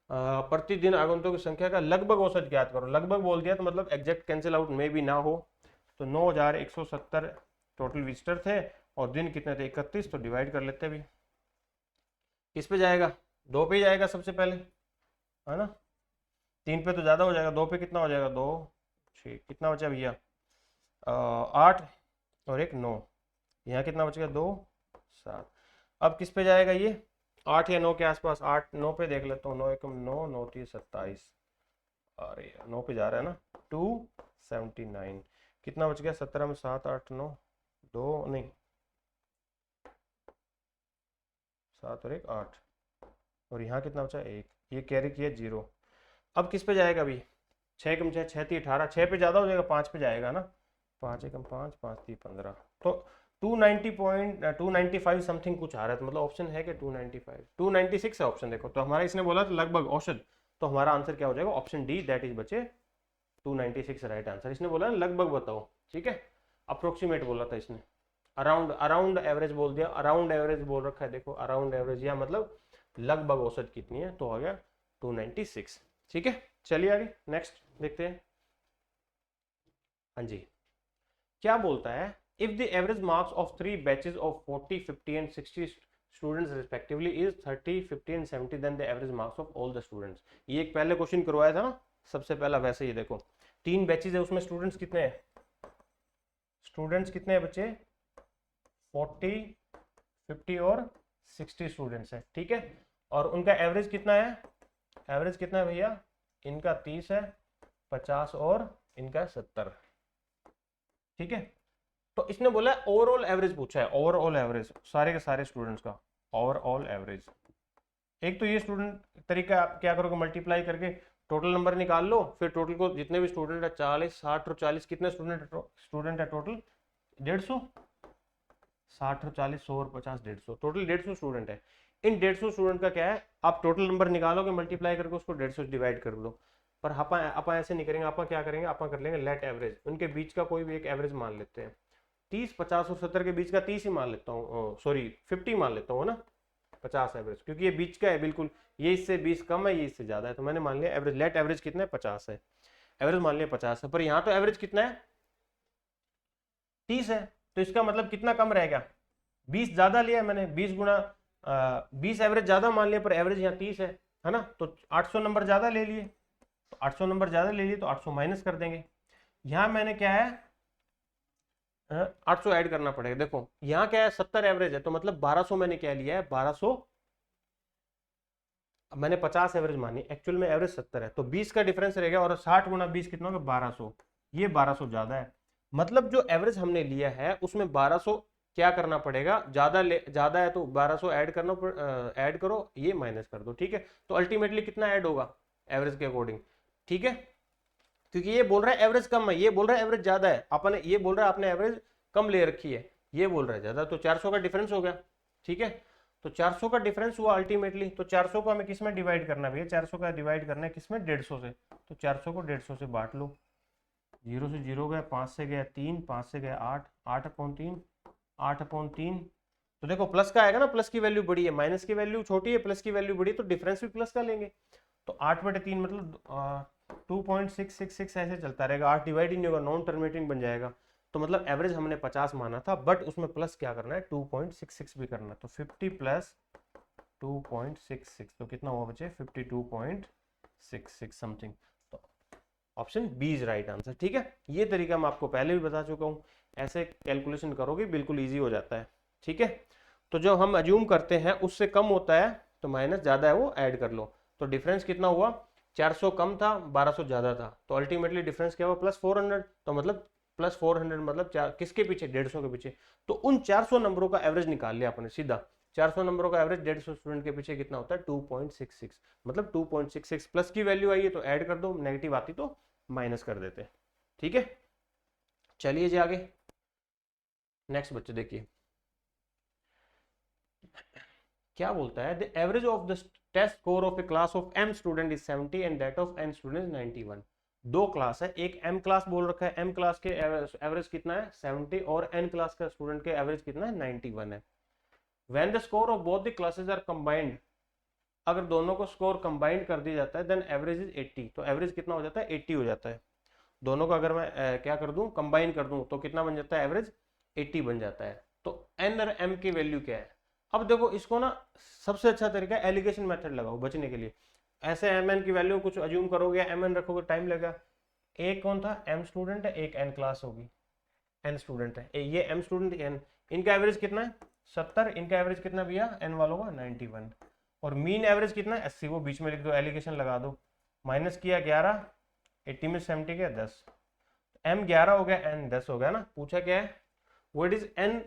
प्रतिदिन आगंतुकों की संख्या का लगभग औसत ज्ञात करो। लगभग बोल दिया तो मतलब एग्जैक्ट कैंसिल आउट में भी ना हो। तो 9,170 टोटल विजिटर थे और दिन कितने थे? 31। तो डिवाइड कर लेते भी। किस पे जाएगा? 2 पे ही जाएगा सबसे पहले, है ना। 3 पे तो ज़्यादा हो जाएगा, 2 पे कितना हो जाएगा? 2 6, कितना बचा भैया? 8 और एक 9, यहाँ कितना बच गया? 2 7। अब किस पे जाएगा ये? 8 या 9 के आसपास। 8 9 पे देख लेता हूँ। 9 एकम 9, 9 3 27। अरे यार 9 पे जा रहा है ना। 279। कितना बच गया? 17 में 7 8 9, 2 नहीं, 7 और एक 8। और यहाँ कितना बचा? 1। ये कैरी किया 0। अब किस पे जाएगा अभी? 6 कम 6, 6 3 18। 6 पे ज़्यादा हो जाएगा, 5 पे जाएगा ना। 5 एकम 5, 5 3 15। तो 295 समथिंग कुछ आ रहा है। तो मतलब ऑप्शन है कि 295, 296 है ऑप्शन। देखो तो हमारा इसने बोला तो लगभग औसत, तो हमारा आंसर क्या हो जाएगा? ऑप्शन डी, दैट इज बचे 296 राइट आंसर। इसने बोला लगभग बताओ, ठीक है। अप्रोक्सीमेट बोला था इसने, अराउंड, अराउंड एवरेज बोल दिया, अराउंड एवरेज बोल रखा है। देखो अराउंड एवरेज या मतलब लगभग औसत कितनी है, तो हो गया 296। ठीक है, चलिए आगे नेक्स्ट देखते हैं। हाँ जी, क्या बोलता है? If the average marks of 3 batches of 40 50 and 60 students respectively is 30 50 and 70, then the average marks of all the students. ये एक पहले क्वेश्चन करवाया था ना सबसे पहला, वैसे ही देखो 3 बैचेस है, उसमें स्टूडेंट्स कितने हैं? स्टूडेंट्स कितने हैं बच्चे? 40 50 और 60 स्टूडेंट्स है, ठीक है। और उनका एवरेज कितना है? एवरेज कितना है भैया? इनका 30 है, 50 और इनका 70, ठीक है। तो इसने बोला ओवरऑल एवरेज पूछा है, ओवरऑल एवरेज सारे के सारे स्टूडेंट्स का ओवरऑल एवरेज। एक तो ये स्टूडेंट तरीका, आप क्या करोगे? मल्टीप्लाई करके टोटल नंबर निकाल लो, फिर टोटल को जितने भी स्टूडेंट है 40 60 और 40, कितने स्टूडेंट है टोटल? 150। 60 और 40 100 और 50 150, टोटल 150 स्टूडेंट है। इन 150 स्टूडेंट का क्या है, आप टोटल नंबर निकालोगे, मल्टीप्लाई करके उसको 150 डिवाइड कर दो। पर आप ऐसे नहीं करेंगे। आप क्या करेंगे? आप कर लेंगे लेट एवरेज, उनके बीच का कोई भी एक एवरेज मान लेते हैं। 30 50 और 70 के बीच का 30 ही मान लेता हूँ, सॉरी 50 मान लेता हूँ ना, 50 एवरेज, क्योंकि ये बीच का है बिल्कुल। ये इससे 20 कम है, ये इससे ज्यादा है, तो मैंने मान लिया एवरेज। लेट एवरेज कितना है? 50 है। एवरेज मान लिया 50 है, पर यहाँ तो एवरेज कितना है? 30 है। तो इसका मतलब कितना कम रह गया? 20 ज्यादा लिया है मैंने, 20 गुना 20 एवरेज ज्यादा मान लिया, पर एवरेज यहाँ 30 है ना। तो 800 नंबर ज्यादा ले लिए, तो 800 नंबर ज्यादा ले लिए, तो 800 माइनस कर देंगे। यहाँ मैंने क्या है, 800 ऐड करना पड़ेगा। देखो यहाँ क्या है, 70 एवरेज है, तो मतलब 1200 मैंने क्या लिया है? 1200। मैंने 50 एवरेज मानी, एक्चुअल में एवरेज 70 है, तो 20 का डिफरेंस रहेगा। और 60 गुना 20 कितना होगा? 1200। ये 1200 ज्यादा है, मतलब जो एवरेज हमने लिया है उसमें 1200 क्या करना पड़ेगा? ज्यादा है तो 1200 ऐड करना, ऐड करो, ये माइनस कर दो, ठीक है। तो अल्टीमेटली कितना ऐड होगा एवरेज के अकॉर्डिंग, ठीक है। क्योंकि ये बोल रहा है एवरेज कम है, ये बोल रहा है एवरेज ज्यादा है, आपने ये बोल रहा है आपने एवरेज कम ले रखी है, ये बोल रहा है ज्यादा, तो 400 का डिफरेंस हो गया, ठीक है। तो 400 का डिफरेंस हुआ अल्टीमेटली। तो 400 को हमें किस में डिवाइड करना है भैया? 400 का डिवाइड करना है किस में? 150 से। तो 400 को 150 से बांट लो। 0 से 0 गया, 5 से गया 3, 5 से गया 8, 8/3, 8/3। तो देखो प्लस का आएगा ना, प्लस की वैल्यू बड़ी है, माइनस की वैल्यू छोटी है, प्लस की वैल्यू बड़ी है, तो डिफरेंस भी प्लस का लेंगे। तो 8/3 मतलब 2.666 ऐसे चलता रहेगा, 8 डिवाइड ही नहीं होगा, नॉन टर्मिनेटिंग बन जाएगा। तो मतलब एवरेज हमने 50 माना था, बट उसमें प्लस क्या करना है? 2.66 भी करना है। तो 50 प्लस 2.66, तो कितना हुआ बचे? 52.66 समथिंग। तो option B is right answer, ठीक है। ये तरीका मैं आपको पहले भी बता चुका हूँ, ऐसे कैलकुलेशन करोगे बिल्कुल ईजी हो जाता है, ठीक है। तो जो हम अज्यूम करते हैं उससे कम होता है, तो माइनस ज्यादा है वो ऐड कर लो। तो डिफरेंस कितना हुआ? 400 कम था, 1200 ज्यादा था, तो अल्टीमेटली डिफरेंस क्या हुआ? +400। तो मतलब +400 मतलब किसके पीछे? 150 के पीछे। तो उन 400 नंबरों का एवरेज निकाल लिया अपने सीधा। 400 नंबरों का एवरेज 150 स्टूडेंट के पीछे कितना होता है? 2.66। मतलब 2.66 प्लस की वैल्यू आई है तो ऐड कर दो, नेगेटिव आती तो माइनस कर देते, ठीक है। चलिए जी आगे नेक्स्ट बच्चे देखिए क्या बोलता है। The average of the test score of a class of m student is 70 and that of n student 91। दो क्लास है, एक एम क्लास बोल रखा है, एम क्लास के एवरेज कितना है 70 और एन क्लास का स्टूडेंट के एवरेज कितना है 91 है। When the score of both the classes are combined, अगर दोनों को स्कोर कंबाइंड कर दिया जाता है देन एवरेज इज 80, तो एवरेज कितना हो जाता है 80 हो जाता है। दोनों को अगर मैं क्या कर दूं कंबाइन कर दूं तो कितना बन जाता है एवरेज 80 बन जाता है। तो एन और एम की वैल्यू क्या है, अब देखो इसको ना सबसे अच्छा तरीका है एलिगेशन मेथड लगाओ बचने के लिए। ऐसे एम एन की वैल्यू कुछ अज्यूम करोगे या एम एन रखोगे टाइम लगेगा। एक कौन था एम स्टूडेंट है, एक एन क्लास होगी, एन स्टूडेंट है, ये एम स्टूडेंट एन, इनका एवरेज कितना है 70, इनका एवरेज कितना भैया एन वालों का 91, और मीन एवरेज कितना है 80, वो बीच में लिख दो एलिगेशन लगा दो, माइनस किया 11, 80 में 70 गया 10, एम 11 हो गया एन 10 हो गया ना। पूछा क्या है what is N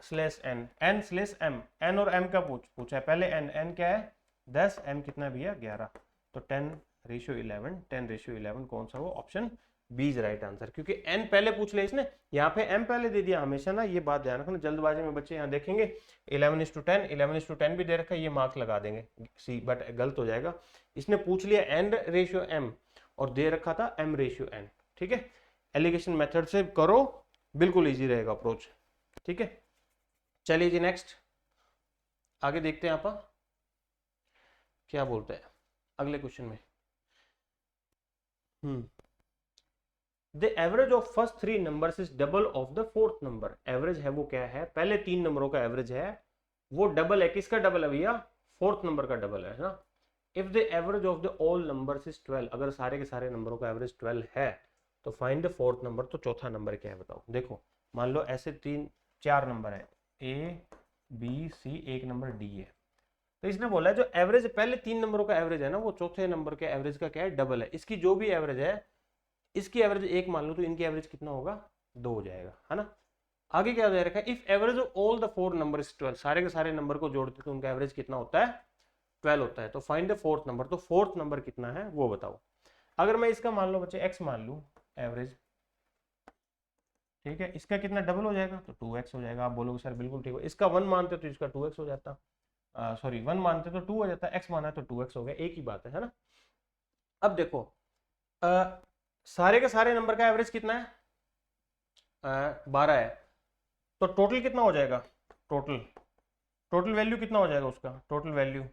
slash N, N slash M, N और एम का पूछा है पहले, एन, एन क्या है 10, एम कितना भैया 11, तो 10:11, 10:11 कौन सा वो option B is right answer, क्योंकि एन पहले पूछ ले इसने, यहाँ पे एम पहले दे दिया। हमेशा ना ये बात ध्यान रखना, जल्दबाजी में बच्चे यहाँ देखेंगे 11:10, 11:10 भी दे रखा है, ये मार्क्स लगा देंगे सी, बट गलत हो जाएगा। इसने पूछ लिया एन रेशियो एम और दे रखा था एम रेशियो एन, ठीक है। एलिगेशन मेथड से करो, बिल्कुल इजी रहेगा अप्रोच, ठीक है। चलिए जी नेक्स्ट आगे देखते हैं आप क्या बोलते हैं अगले क्वेश्चन में। The average of first 3 numbers is double of the fourth number, average है वो क्या है पहले 3 नंबरों का एवरेज है वो डबल है, किसका डबल है भैया फोर्थ नंबर का डबल है ना। If the average of the all numbers is 12, अगर सारे के सारे नंबरों का एवरेज 12 है तो फाइंड द फोर्थ नंबर, तो चौथा नंबर क्या है बताओ। देखो मान लो ऐसे 4 नंबर है ए बी सी, एक नंबर डी है, तो इसने बोला है जो एवरेज पहले 3 नंबरों का एवरेज है ना वो चौथे नंबर के एवरेज का क्या है डबल है, इसकी जो भी एवरेज है इसकी एवरेज 1 मान लो तो इनकी एवरेज कितना होगा 2 हो जाएगा, है ना। आगे क्या दे रखा है if average of all the 4 number is 12, सारे के सारे नंबर को जोड़ते तो उनका एवरेज कितना होता है 12 होता है, तो फाइंड द फोर्थ नंबर, तो फोर्थ नंबर कितना है वो बताओ। अगर मैं इसका मान लो बच्चे x मान लूं एवरेज, ठीक है, इसका कितना डबल हो जाएगा तो 2x हो जाएगा। आप बोलोगे सर बिल्कुल ठीक हो, इसका 1 मानते तो इसका 2x हो जाता, सॉरी 1 मानते तो 2 हो जाता, x माना तो 2x हो गया, एक ही बात है ना। अब देखो सारे के सारे नंबर का एवरेज कितना है 12 है, तो टोटल कितना हो जाएगा, टोटल वैल्यू कितना हो जाएगा उसका, टोटल वैल्यू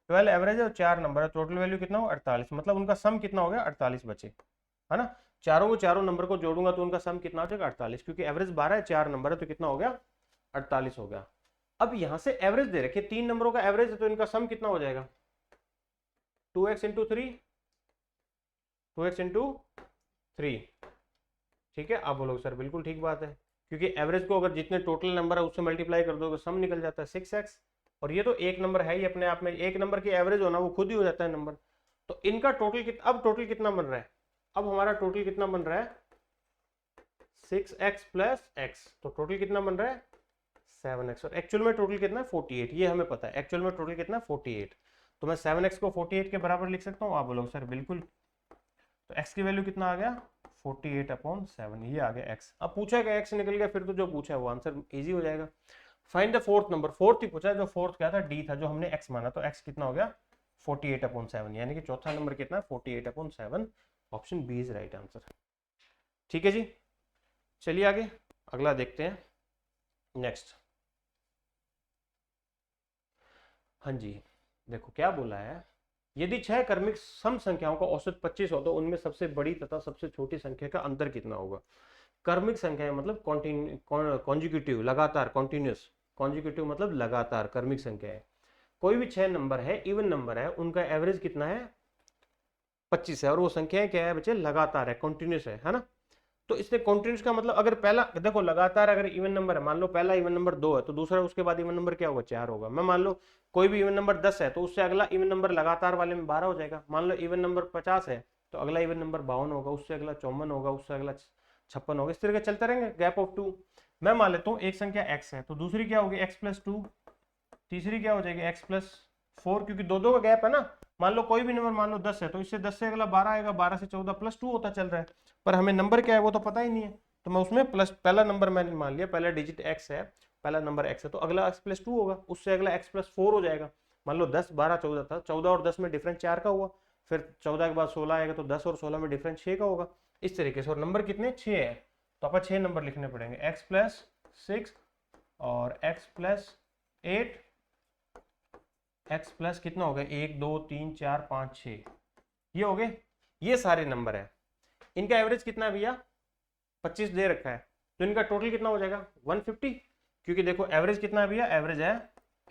12 एवरेज है और 4 नंबर है, टोटल वैल्यू कितना हो 48, मतलब उनका सम कितना हो गया 48 बचे, है ना। चारों नंबर को जोड़ूंगा तो उनका सम कितना हो जाएगा 48, क्योंकि एवरेज 12 है 4 नंबर है तो कितना हो गया 48 हो गया। अब यहां से एवरेज दे रखे 3 नंबरों का एवरेज है तो इनका सम कितना हो जाएगा 2x इंटू 3, 2x इंटू 3, ठीक है। आप बोलोगे सर बिल्कुल ठीक बात है, क्योंकि एवरेज को अगर जितने टोटल नंबर है उससे मल्टीप्लाई कर दोगे सम निकल जाता है 6x, और ये तो एक नंबर है ही अपने आप में, एक नंबर की एवरेज होना वो खुद ही हो जाता है नंबर। तो इनका टोटल अब टोटल कितना बन रहा है, अब हमारा टोटल कितना बन रहा है 6x प्लस x, तो टोटल कितना बन रहा है 7x, और एक्चुअल में टोटल कितना है 48, ये हमें पता है एक्चुअल में टोटल कितना है 48, तो मैं 7x को 48 के बराबर लिख सकता हूँ। आप बोलोगे सर बिल्कुल, तो x की वैल्यू कितना आ गया 48/7, ये आ गया x। अब पूछा गया x निकल गया, फिर तो जो पूछा है वो आंसर इजी हो जाएगा। Find the fourth number, fourth ही पूछा है, जो फोर्थ क्या था d था, जो हमने x माना, तो x कितना हो गया 48/7, यानी कि चौथा नंबर कितना है 48/7, option B is right answer, ठीक है जी। चलिए आगे अगला देखते हैं नेक्स्ट। हाँ जी देखो क्या बोला है, यदि 6 क्रमिक सम संख्याओं का औसत 25 हो तो उनमें सबसे बड़ी तथा सबसे छोटी संख्या का अंतर कितना होगा। क्रमिक संख्या मतलब कॉन्जिक्यूटिव, लगातार, कॉन्टिन्यूस, कॉन्जिक्यूटिव मतलब लगातार क्रमिक संख्या है। कोई भी 6 नंबर है इवन नंबर है, उनका एवरेज कितना है 25 है, और वो संख्या क्या है बच्चे लगातार है, कॉन्टिन्यूस है ना। तो इससे कॉन्टिन्यूस का मतलब अगर पहला देखो लगातार अगर इवन नंबर है, मान लो पहला इवन नंबर 2 है तो दूसरा उसके बाद इवन नंबर क्या होगा 4 होगा। मैं मान लो कोई भी इवन नंबर 10 है तो उससे अगला इवन नंबर लगातार वाले में 12 हो जाएगा। मान लो इवन नंबर 50 है तो अगला इवन नंबर 52 होगा, उससे अगला 54 होगा, उससे अगला 56 होगा, इस तरह के चलते रहेंगे गैप ऑफ 2। मैं मान लेता हूँ एक संख्या x है तो दूसरी क्या होगी x+2, तीसरी क्या हो जाएगी x+4, क्योंकि दो का गैप है ना। मान लो कोई भी नंबर मान लो 10 है तो इससे 10 से अगला 12 आएगा, 12 से 14 +2 होता चल रहा है, पर हमें नंबर क्या है वो तो पता ही नहीं है, तो मैं उसमें प्लस पहला नंबर मैंने मान लिया, पहला डिजिट x है, पहला नंबर x है, तो अगला x+2 होगा, उससे अगला x+4 हो जाएगा। मान लो 10 12 14 था, 14 और 10 में डिफरेंस 4 का हुआ, फिर 14 के बाद 16 आएगा तो 10 और 16 में डिफरेंस 6 का होगा, इस तरीके से। और नंबर कितने 6 है, तो अपन 6 नंबर लिखने पड़ेंगे, x प्लस 6 और x प्लस 8, x प्लस कितना हो गया 1 2 3 4 5 6, ये हो गए, ये सारे नंबर है। इनका एवरेज कितना है भैया 25 दे रखा है, तो इनका टोटल कितना हो जाएगा 150, क्योंकि देखो एवरेज कितना है भैया, एवरेज है,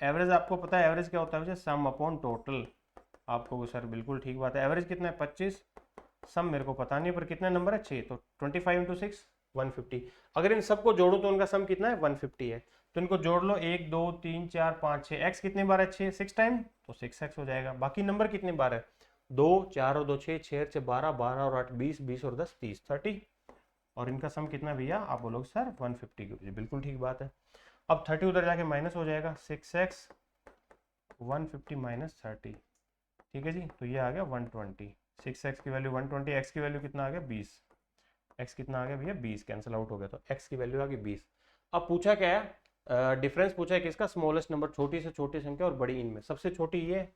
एवरेज आपको पता है एवरेज क्या होता है, सम अपॉन टोटल। आपको सर बिल्कुल ठीक बात है, एवरेज कितना है 25, सम मेरे को पता नहीं पर कितने नंबर है 6, तो 25 इंटू 6 150। अगर इन सबको जोड़ो तो उनका सम कितना है 150 है, तो इनको जोड़ लो 1 2 3 4 5 6, एक्स कितने बार है 6, 6 टाइम तो 6x हो जाएगा। बाकी नंबर कितने बार है 2 4 और 2 6, 6 से 12, 12 और 8 20, 20 और 10 30, 30, और इनका सम कितना है भैया, आप बोलोगे सर 150 की, बिल्कुल ठीक बात है। अब 30 उधर जाके माइनस हो जाएगा, 6x 150 माइनस 30, ठीक है जी, तो ये आ गया 120, 6x की वैल्यू 120, x की वैल्यू कितना आ गया 20, x कितना आ गया भैया 20, कैंसिल आउट हो गया, तो x की वैल्यू आ गई 20। अब पूछा क्या है, डिफरेंस पूछा है किसका, स्मॉलेस्ट नंबर, छोटी से छोटी संख्या और बड़ी इनमें, सबसे छोटी ये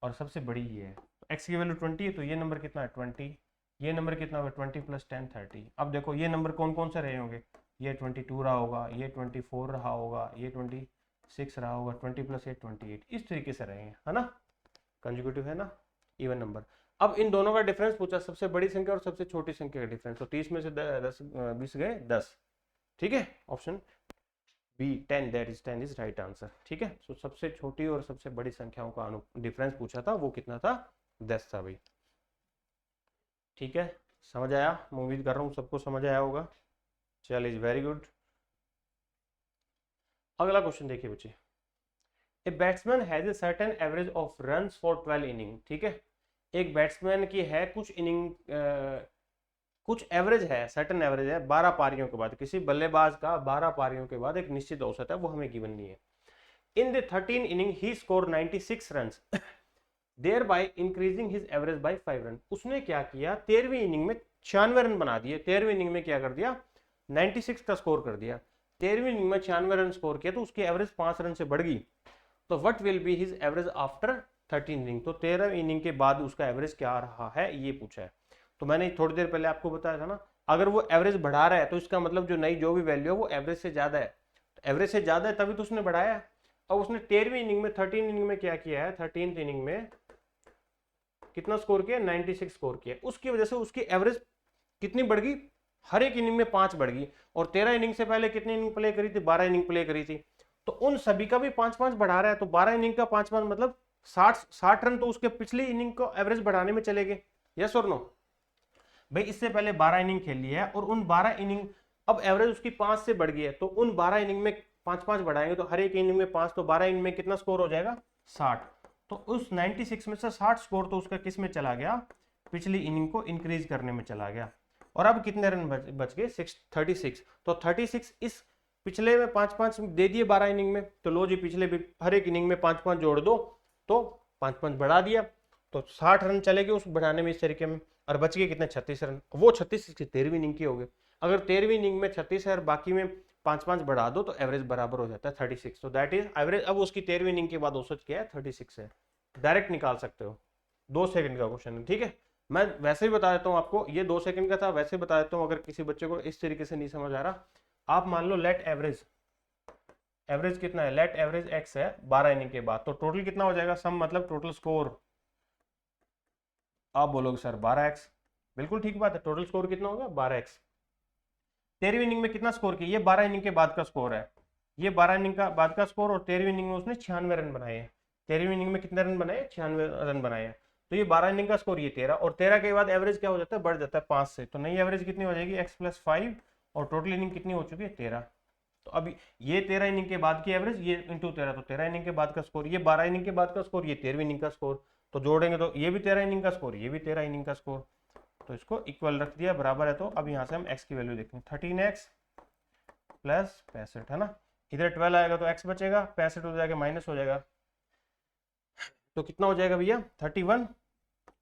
और सबसे बड़ी ये है, तो x की वैल्यू 20 है, तो ये नंबर कितना है 20, ये नंबर कितना होगा 20 प्लस 10 30। अब देखो ये नंबर कौन कौन से रहे होंगे, ये 22 रहा होगा, ये 24 रहा होगा, ये 26 रहा होगा, 20 प्लस 8 28, इस तरीके से रहे हैं, है ना, कंजुगेटिव है ना, इवन नंबर। अब इन दोनों का डिफरेंस पूछा, सबसे बड़ी संख्या और सबसे छोटी संख्या का डिफरेंस, तो 30 में से 10 20 गए 10, ठीक है, option B 10, that is 10 is right answer, ठीक है। सो सबसे छोटी और सबसे बड़ी संख्याओं का डिफरेंस पूछा था, वो कितना था 10 था भाई, ठीक है, समझ आया, मैं उम्मीद कर रहा हूँ सबको समझ आया होगा, चलिए वेरी गुड। अगला क्वेश्चन देखिए बच्चे, a batsman has a certain average of runs for 12 inning, ठीक है, एक बैट्समैन की है कुछ इनिंग, कुछ एवरेज है, सर्टेन एवरेज है 12 पारियों के बाद, किसी बल्लेबाज का 12 पारियों के बाद एक निश्चित औसत है, वो हमें गिवन नहीं है। इन द 13 इनिंग ही score 96 runs, there by increasing his average by 5 run. उसने क्या किया 13वीं इनिंग में 96 रन बना दिए, 13वीं इनिंग में क्या कर दिया 96 का स्कोर कर दिया, 13वीं इनिंग में 96 रन स्कोर किया, तो उसकी एवरेज 5 रन से बढ़ गई, तो what will be his average after 13 inning, तो 13 इनिंग के बाद उसका एवरेज क्या रहा है, ये पूछा है। तो मैंने थोड़ी देर पहले आपको बताया था ना, अगर वो एवरेज बढ़ा रहा है तो इसका मतलब जो नई जो भी वैल्यू है वो एवरेज से ज्यादा है, तो एवरेज से ज्यादा है तभी तो उसने बढ़ाया है। अब उसने 13वीं इनिंग में 13 इनिंग में क्या किया है, 13th इनिंग में कितना स्कोर किया 96 स्कोर किया, उसकी वजह से उसकी एवरेज कितनी बढ़ गई, हर एक इनिंग में 5 बढ़ गई, और 13 इनिंग से पहले कितनी इनिंग प्ले करी थी 12 इनिंग प्ले करी थी, तो उन सभी का भी 5-5 बढ़ा रहा है, तो 12 इनिंग का 5-5 मतलब 60 रन तो उसके पिछली इनिंग को एवरेज बढ़ाने में चले गए, यस और नो भाई। इससे पहले 12 इनिंग खेल लिया है और उन 12 इनिंग अब एवरेज उसकी 5 से बढ़ गई है, तो उन 12 इनिंग में 5-5 बढ़ाएंगे तो हर एक इनिंग में 5, तो 12 इनिंग में कितना स्कोर हो जाएगा 60, तो उस 96 में से 60 स्कोर तो उसका किस में चला गया, पिछली इनिंग को इंक्रीज करने में चला गया। और अब कितने रन बच गए 36, तो 36 इस पिछले में 5-5 दे दिए 12 इनिंग में, तो लो जी पिछले भी हर एक इनिंग में 5-5 जोड़ दो, तो 5-5 बढ़ा दिया, तो 60 रन चले गए उस बढ़ाने में इस तरीके में, और बच गए कितने 36 रन, वो 36 13वीं इनिंग की हो गए। अगर 13वीं इनिंग में 36 है और बाकी में 5-5 बढ़ा दो तो एवरेज बराबर हो जाता है 36, तो दैट इज एवरेज। अब उसकी 13वीं इनिंग के बाद औसत क्या है 36 है, डायरेक्ट निकाल सकते हो, 2 सेकंड का क्वेश्चन है, ठीक है। मैं वैसे ही बता देता हूँ आपको, ये 2 सेकंड का था, वैसे बता देता हूँ, अगर किसी बच्चे को इस तरीके से नहीं समझ आ रहा, आप मान लो लेट एवरेज, एवरेज कितना है, लेट एवरेज एक्स है 12 इनिंग के बाद, तो टोटल कितना हो जाएगा, सम मतलब टोटल स्कोर, आप बोलोगे सर 12x, बिल्कुल ठीक बात है, टोटल स्कोर कितना होगा 12x। 13वीं इनिंग में कितना स्कोर किया, ये 12 इनिंग के बाद का स्कोर है, ये 12 इनिंग का बाद का स्कोर, और 13वीं इनिंग में उसने 96 रन बनाए हैं, 13वीं इनिंग में कितने रन बनाए 96 रन बनाए हैं, तो ये 12 इनिंग का स्कोर ये 13, और 13 के बाद एवरेज क्या हो जाता है बढ़ जाता है 5 से, तो नई एवरेज कितनी हो जाएगी x प्लस 5, और टोटल इनिंग कितनी हो चुकी है 13, तो अभी ये 13 इनिंग के बाद की एवरेज ये इंटू 13, तो 13 इनिंग के बाद का स्कोर, ये 12 इनिंग के बाद का स्कोर, ये 13वीं इनिंग का स्कोर, तो जोड़ेंगे तो ये भी 13 इनिंग का स्कोर, ये भी 13 इनिंग का स्कोर, तो इसको इक्वल रख दिया बराबर है। तो अब यहाँ से हम x की वैल्यू देखते हैं, 13x प्लस 65 है ना, इधर 12 आएगा तो x बचेगा, 65 हो जाएगा माइनस हो जाएगा, तो कितना हो जाएगा भैया 31।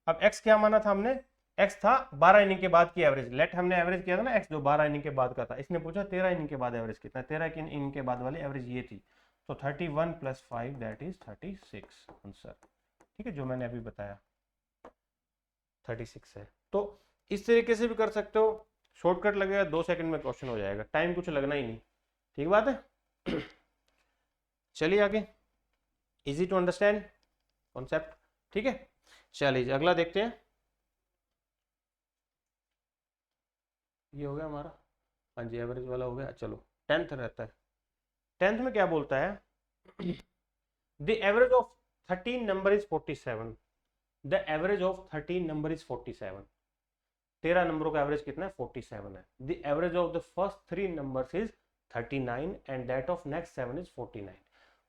अब x क्या माना था हमने, x था 12 इनिंग के बाद की एवरेज, लेट हमने एवरेज किया था ना x जो 12 इनिंग के बाद का था, इसने पूछा 13 इनिंग के बाद एवरेज कितना, 13 की इनिंग के बाद वाली एवरेज ये थी, तो 31 प्लस 5 दैट इज 36 आंसर, ठीक है, जो मैंने अभी बताया। 36 है। तो इस तरीके से भी कर सकते हो, शॉर्टकट लगेगा, 2 सेकंड में क्वेश्चन हो जाएगा, टाइम कुछ लगना ही नहीं। ठीक बात है। चलिए आगे, इजी टू अंडरस्टैंड कॉन्सेप्ट। ठीक है, चलिए अगला देखते हैं। ये हो गया हमारा, हाँ जी एवरेज वाला हो गया। चलो 10th रहता है, 10th में क्या बोलता है, the average of 13 number is 47। The average of 13 number is 47। 13 नंबरों का एवरेज कितना है, 47 है। The average of the first 3 numbers is 39 and that of next 7 is 49।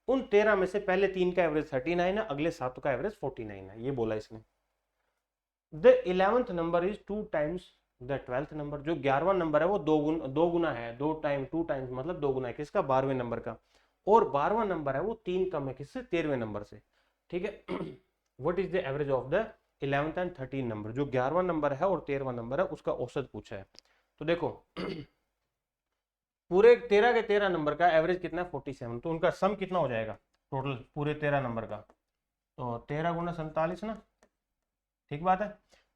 उन 13 में से पहले 3 का एवरेज 39 है, अगले 7 का एवरेज 49 है, ये बोला इसने। The 11th number is 2 times the 12th number. जो 11वां नंबर है वो दो गुना है, 2 टाइम्स मतलब 2 गुना है किसका, 12वें नंबर का। और 12वां नंबर है वो 3 कम है किससे, 13वें नंबर से। ठीक है। What is the average of the 11th and 13 number. जो 11वां नंबर है और 13वां नंबर है उसका औसत पूछा है। तो देखो पूरे 13 के 13 नंबर का एवरेज कितना है, 47। तो उनका सम कितना हो जाएगा टोटल पूरे 13 नंबर का, तो 13 गुना 47 ना। ठीक बात है,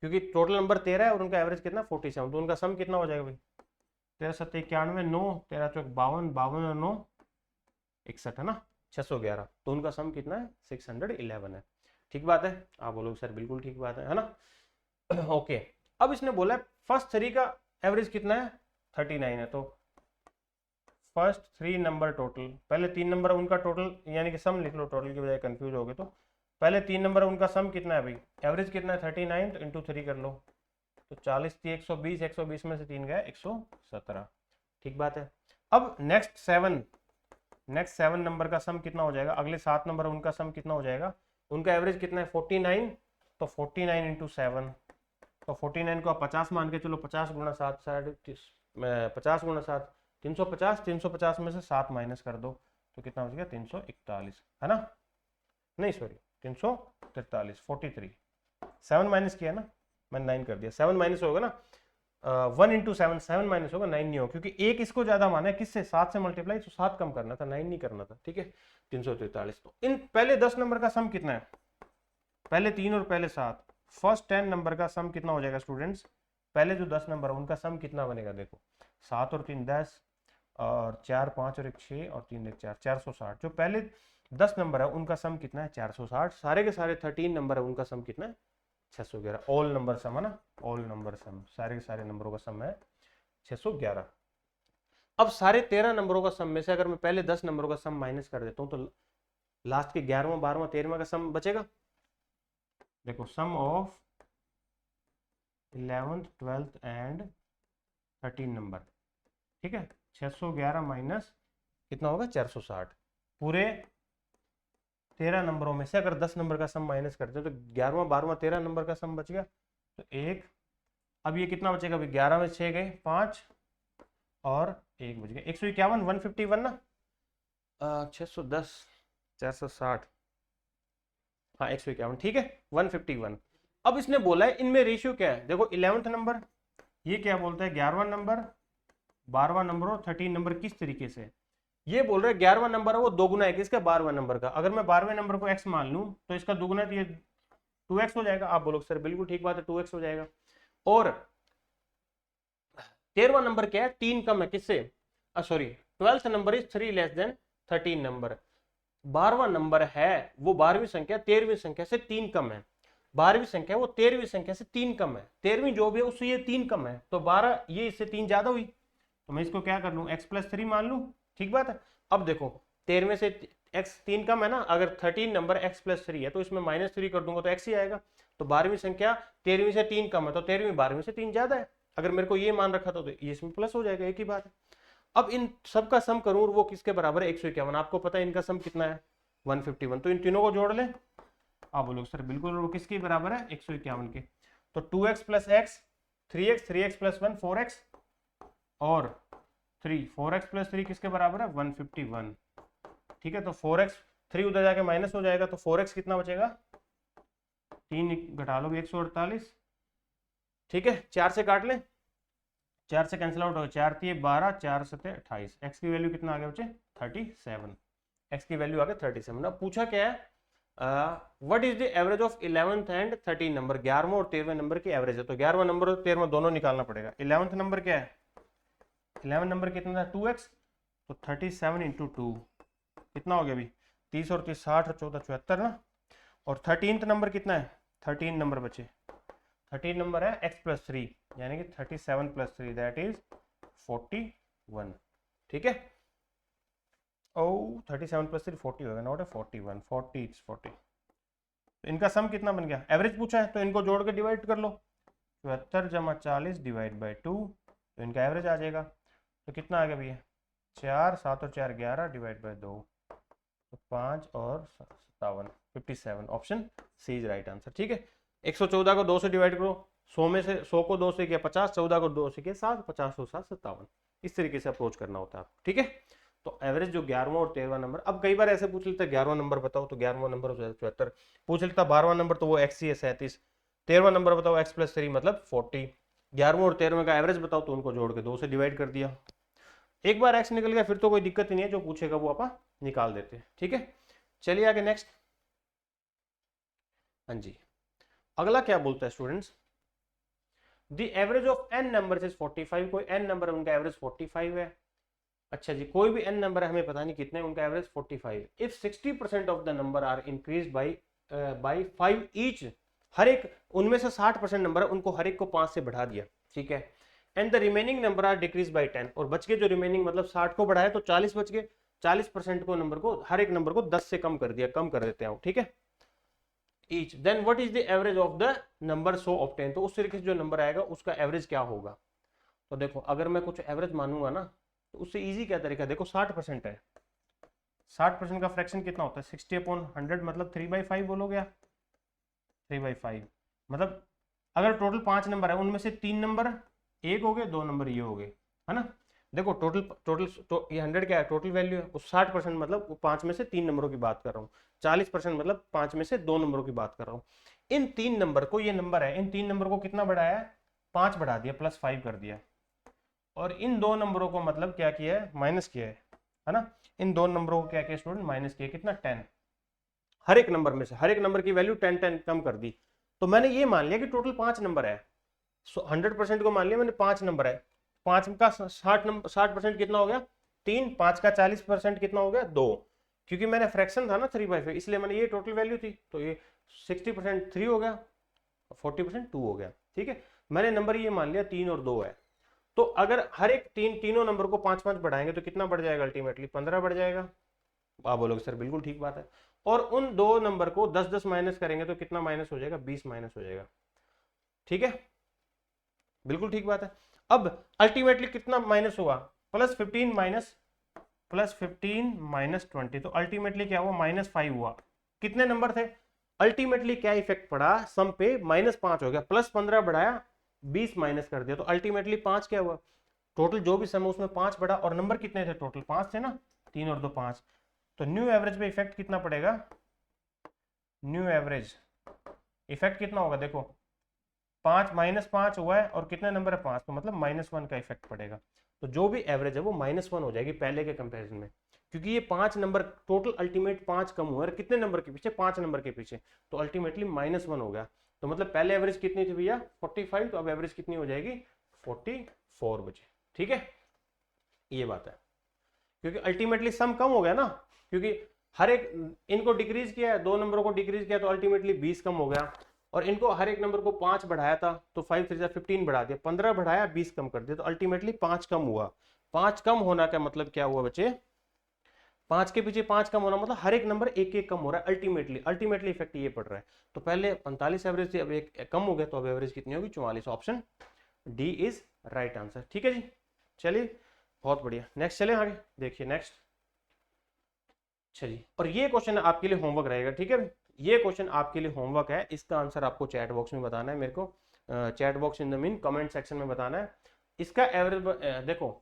क्योंकि टोटल नंबर 13 है और उनका एवरेज कितना 47, तो उनका सम कितना हो जाएगा भाई, 13 7 91, 9 13 चौक 52, 52 और 9 61 है ना, 611। तो उनका सम कितना है, 611 है। ठीक बात है, आप बोलोगे सर बिल्कुल ठीक बात है ना। ओके, अब इसने बोला है फर्स्ट 3 का एवरेज कितना है, 39 है। तो फर्स्ट 3 नंबर टोटल, पहले 3 नंबर उनका टोटल, यानी कि सम लिख लो, टोटल की बजाय कंफ्यूज हो गए तो पहले 3 नंबर उनका सम कितना है भाई, एवरेज कितना है 39, तो इंटू 3 कर लो, तो 40 थी 120, 120 में से 3 गया 117। ठीक बात है। अब नेक्स्ट 7 नंबर का सम कितना हो जाएगा, अगले 7 नंबर उनका सम कितना हो जाएगा, उनका एवरेज कितना है 49, तो 49 इंटू 7, तो 49 को आप 50 मान के चलो, 50 गुना 7 50 गुना 7 350, 350 में से 7 माइनस कर दो तो कितना हो गया 341 है ना, नहीं सॉरी 343, 43, 7 माइनस किया ना, मैंने 9 कर दिया, 7 माइनस होगा ना, 1 इंटू 7 माइनस होगा 9 नहीं होगा, क्योंकि एक इसको ज्यादा माना है किससे, 7 से मल्टीप्लाई, तो 7 कम करना था, 9 नहीं करना था। ठीक है, 343। तो इन पहले 10 नंबर का सम कितना है, पहले 3 और पहले 7, फर्स्ट 10 नंबर का सम कितना हो जाएगा स्टूडेंट्स, पहले जो 10 नंबर है उनका सम कितना बनेगा, देखो 7 और 3 10, और 4 5 और 1 6 और 3 1 4, 460। जो पहले 10 नंबर है उनका सम कितना है 460, सारे के सारे 13 नंबर है उनका सम कितना है 611। ऑल नंबर सम है ना, ऑल नंबर सम, सारे के सारे नंबरों का सम है 611। अब सारे 13 नंबरों का सम में से अगर मैं पहले 10 नंबरों का सम माइनस कर देता हूं तो लास्ट के 11वां 12वां 13वां का सम बचेगा। देखो सम of 11th 12th and 13 number, ठीक है, 611 माइनस कितना होगा 460। पूरे 13 नंबरों में से अगर 10 नंबर का सम माइनस करते हैं तो 11वां 12वां 13 नंबर का सम बच गया, तो 1। अब ये कितना बचेगा भाई, 11 में 6 गए 5 और 1 बच गया, 151, 151 ना, 610 460, हाँ 151, ठीक है 151। अब इसने बोला है इनमें रेशियो क्या है, देखो 11th नंबर ये क्या बोलता है, 11वां नंबर 12वां नंबर और 13 नंबर किस तरीके से, ये बोल रहे हैं 11वां नंबर है वो दोगुना है किसका, 12वां नंबर का। अगर मैं 12वें नंबर को x मान लूं तो इसका दोगुना तो ये 2x हो जाएगा। आप बोलोगे सर बिल्कुल ठीक बात है 2x हो जाएगा। और 13वां नंबर क्या है, 3 कम है किससे, sorry 12th number is 3 less than 13 number. 12वां नंबर है वो 12वीं संख्या 13वीं संख्या से 3 कम है, 12वीं संख्या वो 13वीं संख्या से 3 कम है, 13वीं जो भी है उससे ये 3 कम है, तो 12 ये इससे 3 ज्यादा हुई, तो मैं इसको क्या कर लूं x+3 मान लूं। ठीक बात है। अब देखो 13वें से x 3 कम है ना, अगर 13 नंबर x+3 है तो इसमें -3 कर दूंगा तो x ही आएगा। तो 12वीं संख्या 13वीं से 3 कम है तो 13वीं 12वीं से 3 ज्यादा है। अगर मेरे को ये मान रखा था तो ये इसमें प्लस हो जाएगा, एक ही बात है। अब इन सब का सम करूं वो किसके बराबर है, 151। आपको पता है इनका सम कितना है 151, तो इन तीनों को जोड़ ले। आप बोलोगे सर बिल्कुल वो किसके बराबर है 151 के, तो 2x + x 3x 3x + 1 4x और 4x + 3 किसके बराबर है 151। ठीक है, तो 4x 3 उधर जाके माइनस हो जाएगा तो 4x कितना बचेगा, 3 घटा लो 148। ठीक है, 4 से काट ले, 4 से कैंसिल आउट हो, 4 3 12 4 7 28, x की वैल्यू कितना आ गया बच्चे 37, x की वैल्यू आ गया 37। अब पूछा क्या है what is the average of 11th and 13 number, 11वां और 13वें नंबर की एवरेज है। तो 11वां नंबर और 13वां दोनों निकालना पड़ेगा। 11th नंबर क्या है, 11 नंबर कितना था 2x, तो 37 इंटू 2 कितना हो गया अभी 30 और 30 60 और 14 74 ना। और 13th नंबर कितना है, 13 नंबर बचे, 13 नंबर है x प्लस 3 यानी कि 37 प्लस 3 दैट इज 41। ठीक है, ओ 37 प्लस 3 40 होगा, नॉट है 41, 40 इट्स 40। तो इनका सम कितना बन गया, एवरेज पूछा है तो इनको जोड़ के डिवाइड कर लो, 74 जमा 40 डिवाइड बाई 2, तो इनका एवरेज आ जाएगा। तो कितना आ गया भैया 4 7 और 4 11 डिवाइड बाई 2, तो 5 और 57 57, option C is right answer. ठीक है, 114 को 2 से डिवाइड करो, 100 में से 100 को 2 से किया 50, 14 को 2 से किया 7, 50 और 7 57, इस तरीके से अप्रोच करना होता है आपको। ठीक है, तो एवरेज जो 11वां और 13वां नंबर, अब कई बार ऐसे पूछ लेता है 11वां नंबर बताओ, तो 11वां नंबर 74 पूछ लेता, 12वां नंबर तो वो एक्स ही है 37, 13वां नंबर बताओ एक्स प्लस 3 मतलब 40, 11वां और 13वें का एवरेज बताओ, तो उनको जोड़ के 2 से डिवाइड कर दिया। एक बार एक्स निकल गया फिर तो कोई दिक्कत ही नहीं है, जो पूछेगा वो अपन निकाल देते हैं। ठीक है, चलिए आगे नेक्स्ट। हाँ जी, अगला क्या बोलता है students, the average of n number is 45, कोई n नंबर है उनका एवरेज 45 है। अच्छा जी, कोई भी n नंबर है, हमें पता नहीं कितने, उनका average 45। If 60% of the number are increase by 5 each, हर एक उनमें से 60% नंबर है उनको हर एक को 5 से बढ़ा दिया। ठीक है, and the remaining number are decrease by 10, और बच के जो रिमेनिंग मतलब 60 को बढ़ाया तो 40 बच गए, 40% को नंबर को हर एक नंबर को 10 से कम कर दिया, कम कर देते हैं। ठीक है, each, then what is the average of the number so obtain, तो उस तरीके से जो नंबर आएगा उसका एवरेज क्या होगा। तो देखो अगर मैं कुछ एवरेज मानूंगा ना, तो उससे इजी क्या तरीका, देखो 60% है, 60% का फ्रैक्शन कितना होता है 60/100, मतलब 3/5 बोलोगे आप, 3/5 मतलब अगर टोटल 5 नंबर है उनमें से 3 नंबर एक हो गए, 2 नंबर ये हो गए, है ना। देखो टोटल टोटल ये 100 क्या है, टोटल वैल्यू है, उस 60% मतलब 5 में से 3 नंबरों की बात कर रहा हूँ, 40% मतलब 5 में से 2 नंबरों की बात कर रहा हूँ। इन 3 नंबर को, ये नंबर है, इन 3 नंबर को कितना बढ़ाया है, 5 बढ़ा दिया, +5 कर दिया, और इन 2 नंबरों को मतलब क्या किया है, माइनस किया है ना। इन 2 नंबरों को क्या किया स्टूडेंट, माइनस किया, कितना 10, हर एक नंबर में से हर एक नंबर की वैल्यू 10 10 कम कर दी। तो मैंने ये मान लिया कि टोटल 5 नंबर है, 100% को मान लिया मैंने 5 नंबर है, 5 का 60% कितना हो गया 3, 5 का 40% कितना हो गया 2, क्योंकि मैंने फ्रैक्शन था ना 3/5 इसलिए मैंने ये टोटल वैल्यू थी, तो ये 60% 3 हो गया, 40% 2 हो गया। ठीक है, मैंने नंबर ये मान लिया 3 और 2 है, तो अगर हर एक तीनों नंबर को 5 5 बढ़ाएंगे तो कितना बढ़ जाएगा, अल्टीमेटली 15 बढ़ जाएगा। आप बोलोगे सर बिल्कुल ठीक बात है, और उन 2 नंबर को 10 10 माइनस करेंगे तो कितना माइनस हो जाएगा, 20 माइनस हो जाएगा। ठीक है, बिल्कुल ठीक बात है। अब अल्टीमेटली कितना माइनस हुआ, +15 माइनस 20, तो अल्टीमेटली क्या हुआ, -5 हुआ। कितने नंबर थे, अल्टीमेटली क्या इफेक्ट पड़ा सम पे, -5 हो गया, +15 बढ़ाया 20 माइनस कर दिया, तो अल्टीमेटली 5 क्या हुआ, टोटल जो भी सम है उसमें 5 बढ़ा, और नंबर कितने थे टोटल 5 थे ना, 3 और 2 5, तो न्यू एवरेज पे इफेक्ट कितना पड़ेगा, न्यू एवरेज इफेक्ट कितना होगा, देखो 5 -5 हुआ है और कितने नंबर है 5, तो मतलब -1 का इफेक्ट पड़ेगा, तो जो भी एवरेज है वो -1 हो जाएगी पहले के कंपैरिजन में, क्योंकि ये 5 नंबर टोटल अल्टीमेट 5 कम हुआ है, कितने नंबर के पीछे, 5 नंबर के पीछे, तो अल्टीमेटली -1 हो गया। तो मतलब पहले एवरेज कितनी थी भैया 45, तो अब एवरेज कितनी हो जाएगी 44 बचे। ठीक है, ये बात है, क्योंकि अल्टीमेटली सम कम हो गया ना, क्योंकि हर एक इनको डिक्रीज किया है, 2 नंबरों को डिक्रीज किया तो अल्टीमेटली 20 कम हो गया, और इनको हर एक नंबर को 5 बढ़ाया था तो 5 3 15 बढ़ा दिया, 15 बढ़ाया 20 कम कर दिया, तो अल्टीमेटली 5 कम हुआ। 5 कम होना का मतलब क्या हुआ बच्चे, 5 के पीछे 5 कम होना मतलब हर एक नंबर एक एक कम हो रहा है, अल्टीमेटली इफेक्ट ये पड़ रहा है। तो पहले 45 एवरेज थी, अब एक कम हो गया, तो अब एवरेज कितनी होगी 44, option D is right answer. ठीक है जी, चलिए बहुत बढ़िया, नेक्स्ट चले आगे, देखिए नेक्स्ट। अच्छा जी, और ये क्वेश्चन आपके लिए होमवर्क रहेगा। ठीक है, ये क्वेश्चन आपके लिए होमवर्क है, इसका आंसर आपको चैट बॉक्स में बताना है, मेरे को chat box in the mean comment section में बताना है। इसका एवरेज देखो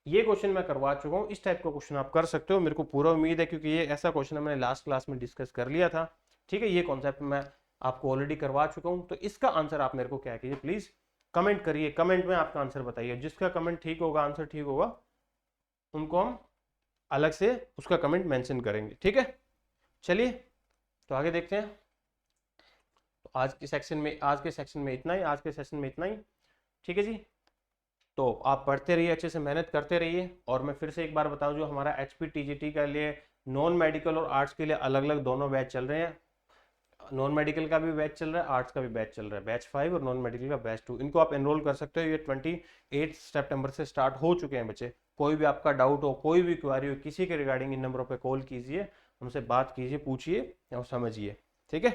ये क्वेश्चन मैं करवा चुका हूँ, इस टाइप का क्वेश्चन आप कर सकते हो, मेरे को पूरा उम्मीद है, क्योंकि ये ऐसा क्वेश्चन मैंने लास्ट क्लास में डिस्कस कर लिया था। ठीक है, ये कॉन्सेप्ट मैं आपको ऑलरेडी करवा चुका हूँ, तो इसका आंसर आप मेरे को क्या कीजिए, प्लीज कमेंट करिए, कमेंट में आपका आंसर बताइए, जिसका कमेंट ठीक होगा, आंसर ठीक होगा, उनको हम अलग से उसका कमेंट मेंशन करेंगे। ठीक है, चलिए तो आगे देखते हैं। तो आज के सेक्शन में इतना ही। ठीक है जी। तो आप पढ़ते रहिए, अच्छे से मेहनत करते रहिए। और मैं फिर से एक बार बताऊं, जो हमारा HP TGT के लिए नॉन मेडिकल और आर्ट्स के लिए अलग अलग दोनों बैच चल रहे हैं। नॉन मेडिकल का भी बैच चल रहा है, आर्ट्स का भी बैच चल रहा है, बैच 5 और नॉन मेडिकल का बैच 2। इनको आप एनरोल कर सकते हो। ये 28 सितंबर से स्टार्ट हो चुके हैं बच्चे। कोई भी आपका डाउट हो, कोई भी क्वेरी हो, किसी के रिगार्डिंग इन नंबरों पे कॉल कीजिए, हमसे बात कीजिए, पूछिए और समझिए। ठीक है,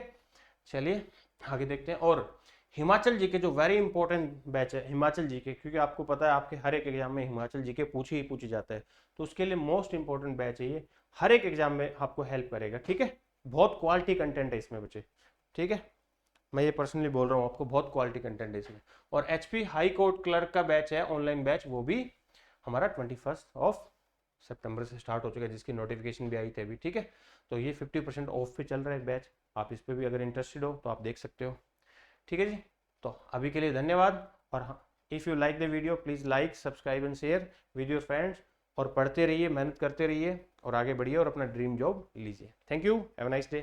चलिए आगे देखते हैं। और हिमाचल जीके जो वेरी इंपॉर्टेंट बैच है, हिमाचल जीके, क्योंकि आपको पता है आपके हर एक एग्जाम में हिमाचल जीके पूछी जाता है, तो उसके लिए मोस्ट इंपॉर्टेंट बैच है ये। हर एक एग्जाम में आपको हेल्प करेगा। ठीक है, बहुत क्वालिटी कंटेंट है इसमें बच्चे। ठीक है, मैं ये पर्सनली बोल रहा हूँ आपको, बहुत क्वालिटी कंटेंट है इसमें। और HP हाई कोर्ट क्लर्क का बैच है, ऑनलाइन बैच, वो भी हमारा 21 सितंबर से स्टार्ट हो चुका है, जिसकी नोटिफिकेशन भी आई थी अभी। ठीक है, तो ये 50% ऑफ पे चल रहा है बैच। आप इस पर भी अगर इंटरेस्टेड हो तो आप देख सकते हो। ठीक है जी, तो अभी के लिए धन्यवाद। और हाँ, if you like the video please like, subscribe and share with your friends. और पढ़ते रहिए, मेहनत करते रहिए और आगे बढ़िए और अपना ड्रीम जॉब लीजिए। Thank you, have a nice day.